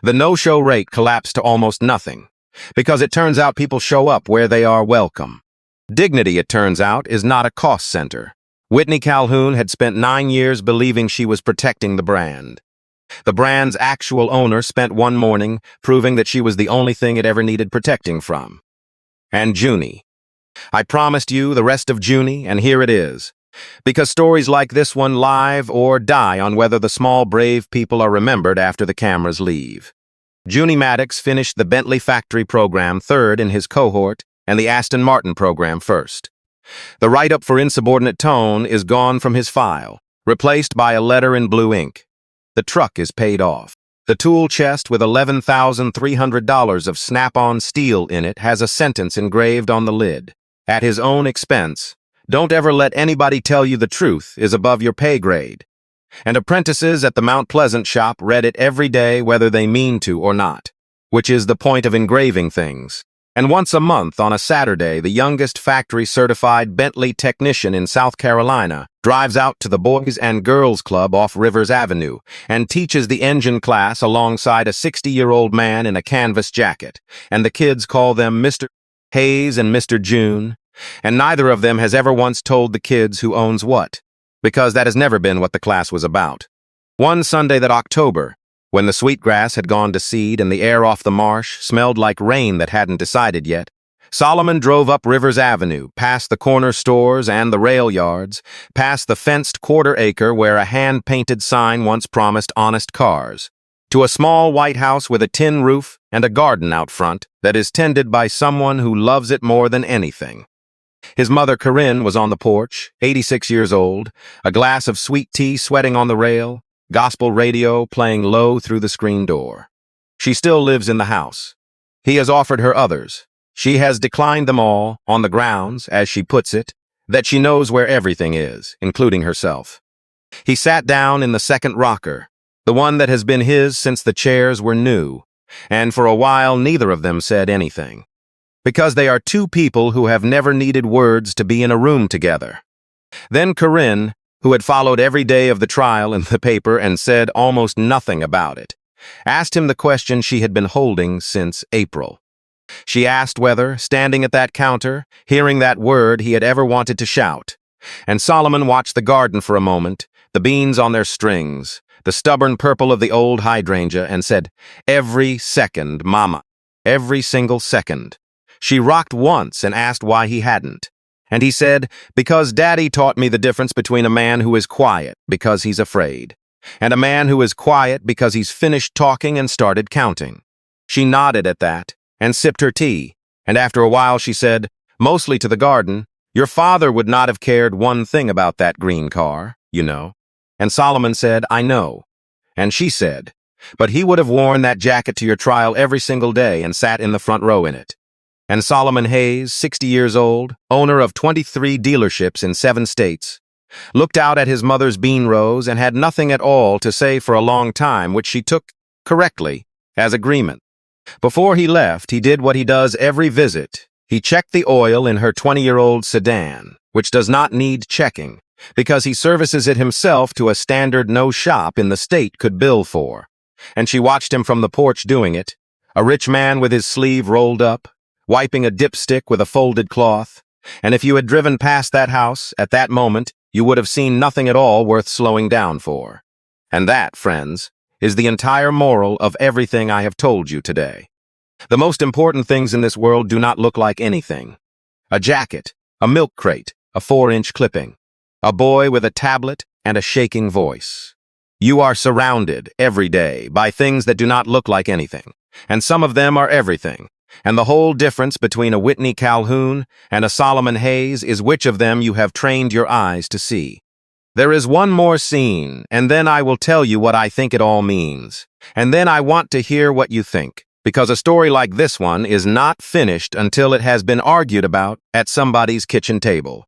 The no-show rate collapsed to almost nothing, because it turns out people show up where they are welcome. Dignity, it turns out, is not a cost center. Whitney Calhoun had spent 9 years believing she was protecting the brand. The brand's actual owner spent one morning proving that she was the only thing it ever needed protecting from. And Junie. I promised you the rest of Junie, and here it is. Because stories like this one live or die on whether the small, brave people are remembered after the cameras leave. Junie Maddox finished the Bentley factory program 3rd in his cohort and the Aston Martin program 1st. The write-up for insubordinate tone is gone from his file, replaced by a letter in blue ink. The truck is paid off. The tool chest with $11,300 of snap-on steel in it has a sentence engraved on the lid. At his own expense, "Don't ever let anybody tell you the truth is above your pay grade." And apprentices at the Mount Pleasant shop read it every day whether they mean to or not, which is the point of engraving things. And once a month on a Saturday, the youngest factory-certified Bentley technician in South Carolina drives out to the Boys and Girls Club off Rivers Avenue and teaches the engine class alongside a 60-year-old man in a canvas jacket, and the kids call them Mr. Hayes and Mr. June, and neither of them has ever once told the kids who owns what, because that has never been what the class was about. One Sunday that October, when the sweetgrass had gone to seed and the air off the marsh smelled like rain that hadn't decided yet, Solomon drove up Rivers Avenue, past the corner stores and the rail yards, past the fenced quarter-acre where a hand-painted sign once promised honest cars, to a small white house with a tin roof and a garden out front that is tended by someone who loves it more than anything. His mother, Corinne, was on the porch, 86 years old, a glass of sweet tea sweating on the rail, gospel radio playing low through the screen door. She still lives in the house. He has offered her others. She has declined them all, on the grounds, as she puts it, that she knows where everything is, including herself. He sat down in the second rocker, the one that has been his since the chairs were new, and for a while neither of them said anything. Because they are 2 people who have never needed words to be in a room together. Then Corinne, who had followed every day of the trial in the paper and said almost nothing about it, asked him the question she had been holding since April. She asked whether, standing at that counter, hearing that word he had ever wanted to shout. And Solomon watched the garden for a moment, the beans on their strings, the stubborn purple of the old hydrangea, and said, "Every second, Mama. Every single second." She rocked once and asked why he hadn't. And he said, "Because Daddy taught me the difference between a man who is quiet because he's afraid, and a man who is quiet because he's finished talking and started counting." She nodded at that and sipped her tea, and after a while she said, mostly to the garden, "Your father would not have cared one thing about that green car, you know." And Solomon said, "I know." And she said, "But he would have worn that jacket to your trial every single day and sat in the front row in it." And Solomon Hayes, 60 years old, owner of 23 dealerships in 7 states, looked out at his mother's bean rows and had nothing at all to say for a long time, which she took, correctly, as agreement. Before he left, he did what he does every visit. He checked the oil in her 20-year-old sedan, which does not need checking, because he services it himself to a standard no shop in the state could bill for. And she watched him from the porch doing it, a rich man with his sleeve rolled up, wiping a dipstick with a folded cloth, and if you had driven past that house at that moment, you would have seen nothing at all worth slowing down for. And that, friends, is the entire moral of everything I have told you today. The most important things in this world do not look like anything. A jacket, a milk crate, a 4-inch clipping, a boy with a tablet and a shaking voice. You are surrounded every day by things that do not look like anything, and some of them are everything. And the whole difference between a Whitney Calhoun and a Solomon Hayes is which of them you have trained your eyes to see. There is one more scene, and then I will tell you what I think it all means. And then I want to hear what you think, because a story like this one is not finished until it has been argued about at somebody's kitchen table.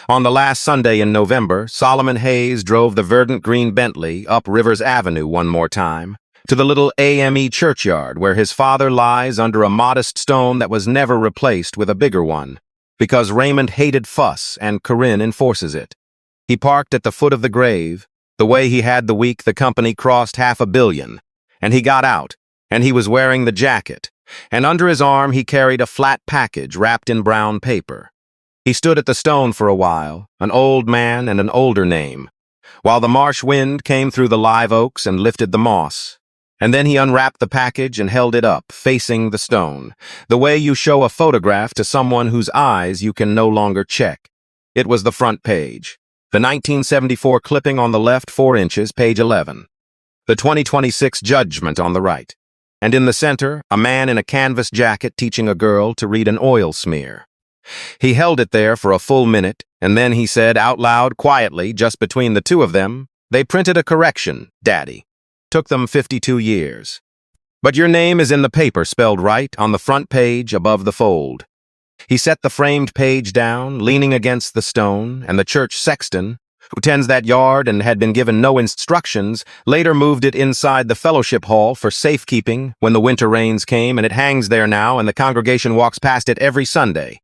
On the last Sunday in November, Solomon Hayes drove the verdant green Bentley up Rivers Avenue one more time, to the little AME churchyard where his father lies under a modest stone that was never replaced with a bigger one, because Raymond hated fuss and Corinne enforces it. He parked at the foot of the grave, the way he had the week the company crossed $500 million, and he got out, and he was wearing the jacket, and under his arm he carried a flat package wrapped in brown paper. He stood at the stone for a while, an old man and an older name, while the marsh wind came through the live oaks and lifted the moss. And then he unwrapped the package and held it up, facing the stone, the way you show a photograph to someone whose eyes you can no longer check. It was the front page. The 1974 clipping on the left, 4 inches, page 11. The 2026 judgment on the right. And in the center, a man in a canvas jacket teaching a girl to read an oil smear. He held it there for a full minute, and then he said out loud, quietly, just between the two of them, "They printed a correction, Daddy. Took them 52 years. But your name is in the paper spelled right on the front page above the fold." He set the framed page down, leaning against the stone, and the church sexton, who tends that yard and had been given no instructions, later moved it inside the fellowship hall for safekeeping when the winter rains came, and it hangs there now, and the congregation walks past it every Sunday.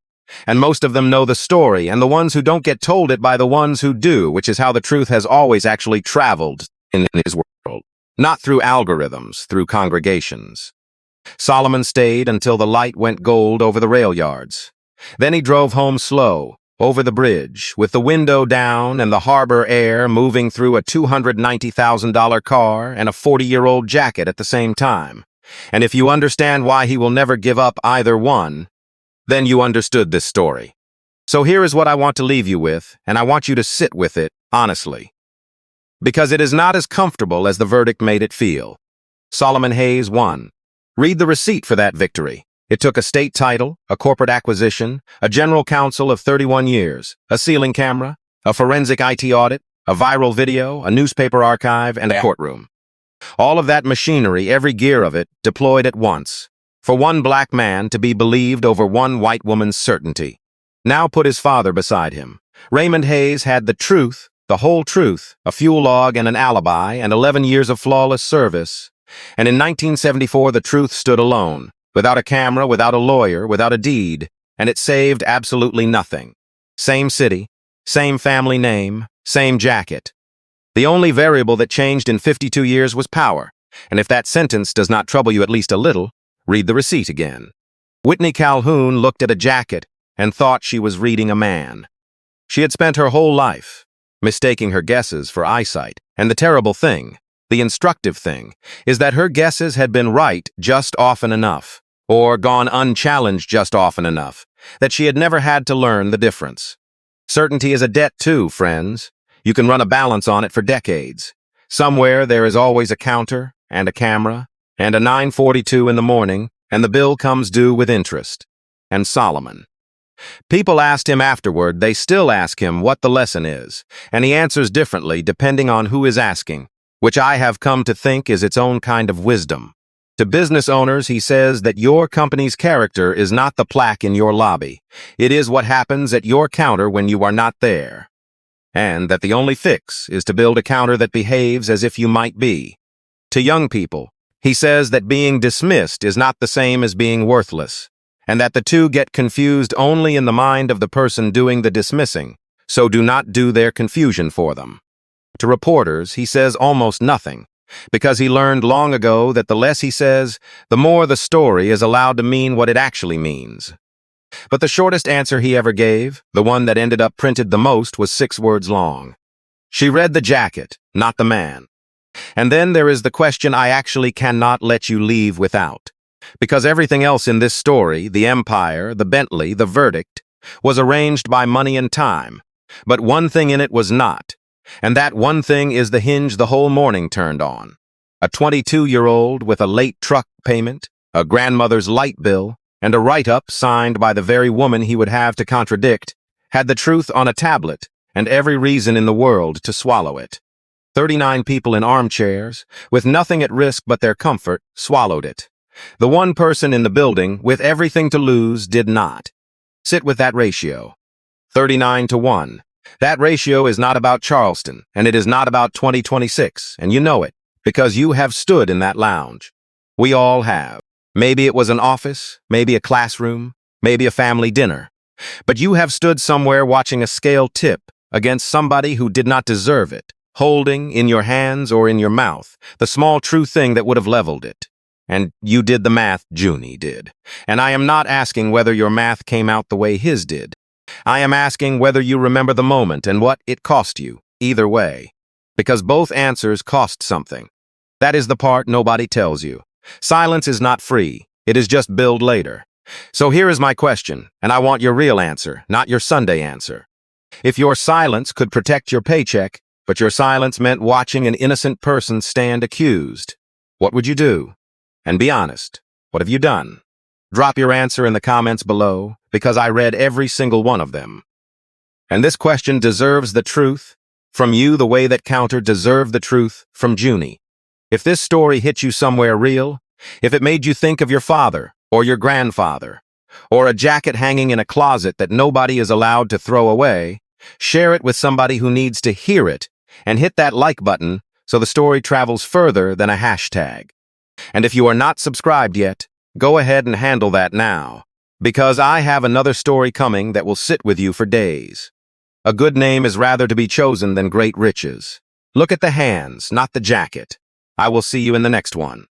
And most of them know the story, and the ones who don't get told it by the ones who do, which is how the truth has always actually traveled in his world. Not through algorithms, through congregations. Solomon stayed until the light went gold over the rail yards. Then he drove home slow, over the bridge, with the window down and the harbor air moving through a $290,000 car and a 40-year-old jacket at the same time. And if you understand why he will never give up either one, then you understood this story. So here is what I want to leave you with, and I want you to sit with it, honestly. Because it is not as comfortable as the verdict made it feel. Solomon Hayes won. Read the receipt for that victory. It took a state title, a corporate acquisition, a general counsel of 31 years, a ceiling camera, a forensic IT audit, a viral video, a newspaper archive, and a courtroom. All of that machinery, every gear of it, deployed at once, for one black man to be believed over one white woman's certainty. Now put his father beside him. Raymond Hayes had the truth, the whole truth, a fuel log and an alibi, and 11 years of flawless service. And in 1974, the truth stood alone, without a camera, without a lawyer, without a deed, and it saved absolutely nothing. Same city, Same family name, same jacket. The only variable that changed in 52 years was power, and if that sentence does not trouble you at least a little, read the receipt again. Whitney Calhoun looked at a jacket and thought she was reading a man. She had spent her whole life mistaking her guesses for eyesight, and the terrible thing, the instructive thing, is that her guesses had been right just often enough, or gone unchallenged just often enough, that she had never had to learn the difference. Certainty is a debt too, friends. You can run a balance on it for decades. Somewhere there is always a counter, and a camera, and a 9:42 in the morning, and the bill comes due with interest. And Solomon. People asked him afterward, they still ask him what the lesson is, and he answers differently depending on who is asking, which I have come to think is its own kind of wisdom. To business owners, he says that your company's character is not the plaque in your lobby. It is what happens at your counter when you are not there. And that the only fix is to build a counter that behaves as if you might be. To young people, he says that being dismissed is not the same as being worthless, and that the two get confused only in the mind of the person doing the dismissing, so do not do their confusion for them. To reporters, he says almost nothing, because he learned long ago that the less he says, the more the story is allowed to mean what it actually means. But the shortest answer he ever gave, the one that ended up printed the most, was 6 words long. She read the jacket, not the man. And then there is the question I actually cannot let you leave without. Because everything else in this story, the empire, the Bentley, the verdict, was arranged by money and time. But one thing in it was not. And that one thing is the hinge the whole morning turned on. A 22-year-old with a late truck payment, a grandmother's light bill, and a write-up signed by the very woman he would have to contradict, had the truth on a tablet and every reason in the world to swallow it. 39 people in armchairs, with nothing at risk but their comfort, swallowed it. The one person in the building, with everything to lose, did not. Sit with that ratio. 39-1. That ratio is not about Charleston, and it is not about 2026, and you know it, because you have stood in that lounge. We all have. Maybe it was an office, maybe a classroom, maybe a family dinner. But you have stood somewhere watching a scale tip against somebody who did not deserve it, holding, in your hands or in your mouth, the small true thing that would have leveled it. And you did the math Junie did. And I am not asking whether your math came out the way his did. I am asking whether you remember the moment and what it cost you, either way. Because both answers cost something. That is the part nobody tells you. Silence is not free. It is just billed later. So here is my question, and I want your real answer, not your Sunday answer. If your silence could protect your paycheck, but your silence meant watching an innocent person stand accused, what would you do? And be honest, what have you done? Drop your answer in the comments below, because I read every single one of them. And this question deserves the truth from you the way that Counter deserved the truth from Junie. If this story hit you somewhere real, if it made you think of your father or your grandfather, or a jacket hanging in a closet that nobody is allowed to throw away, share it with somebody who needs to hear it, and hit that like button so the story travels further than a hashtag. And if you are not subscribed yet, go ahead and handle that now, because I have another story coming that will sit with you for days. A good name is rather to be chosen than great riches. Look at the hands, not the jacket. I will see you in the next one.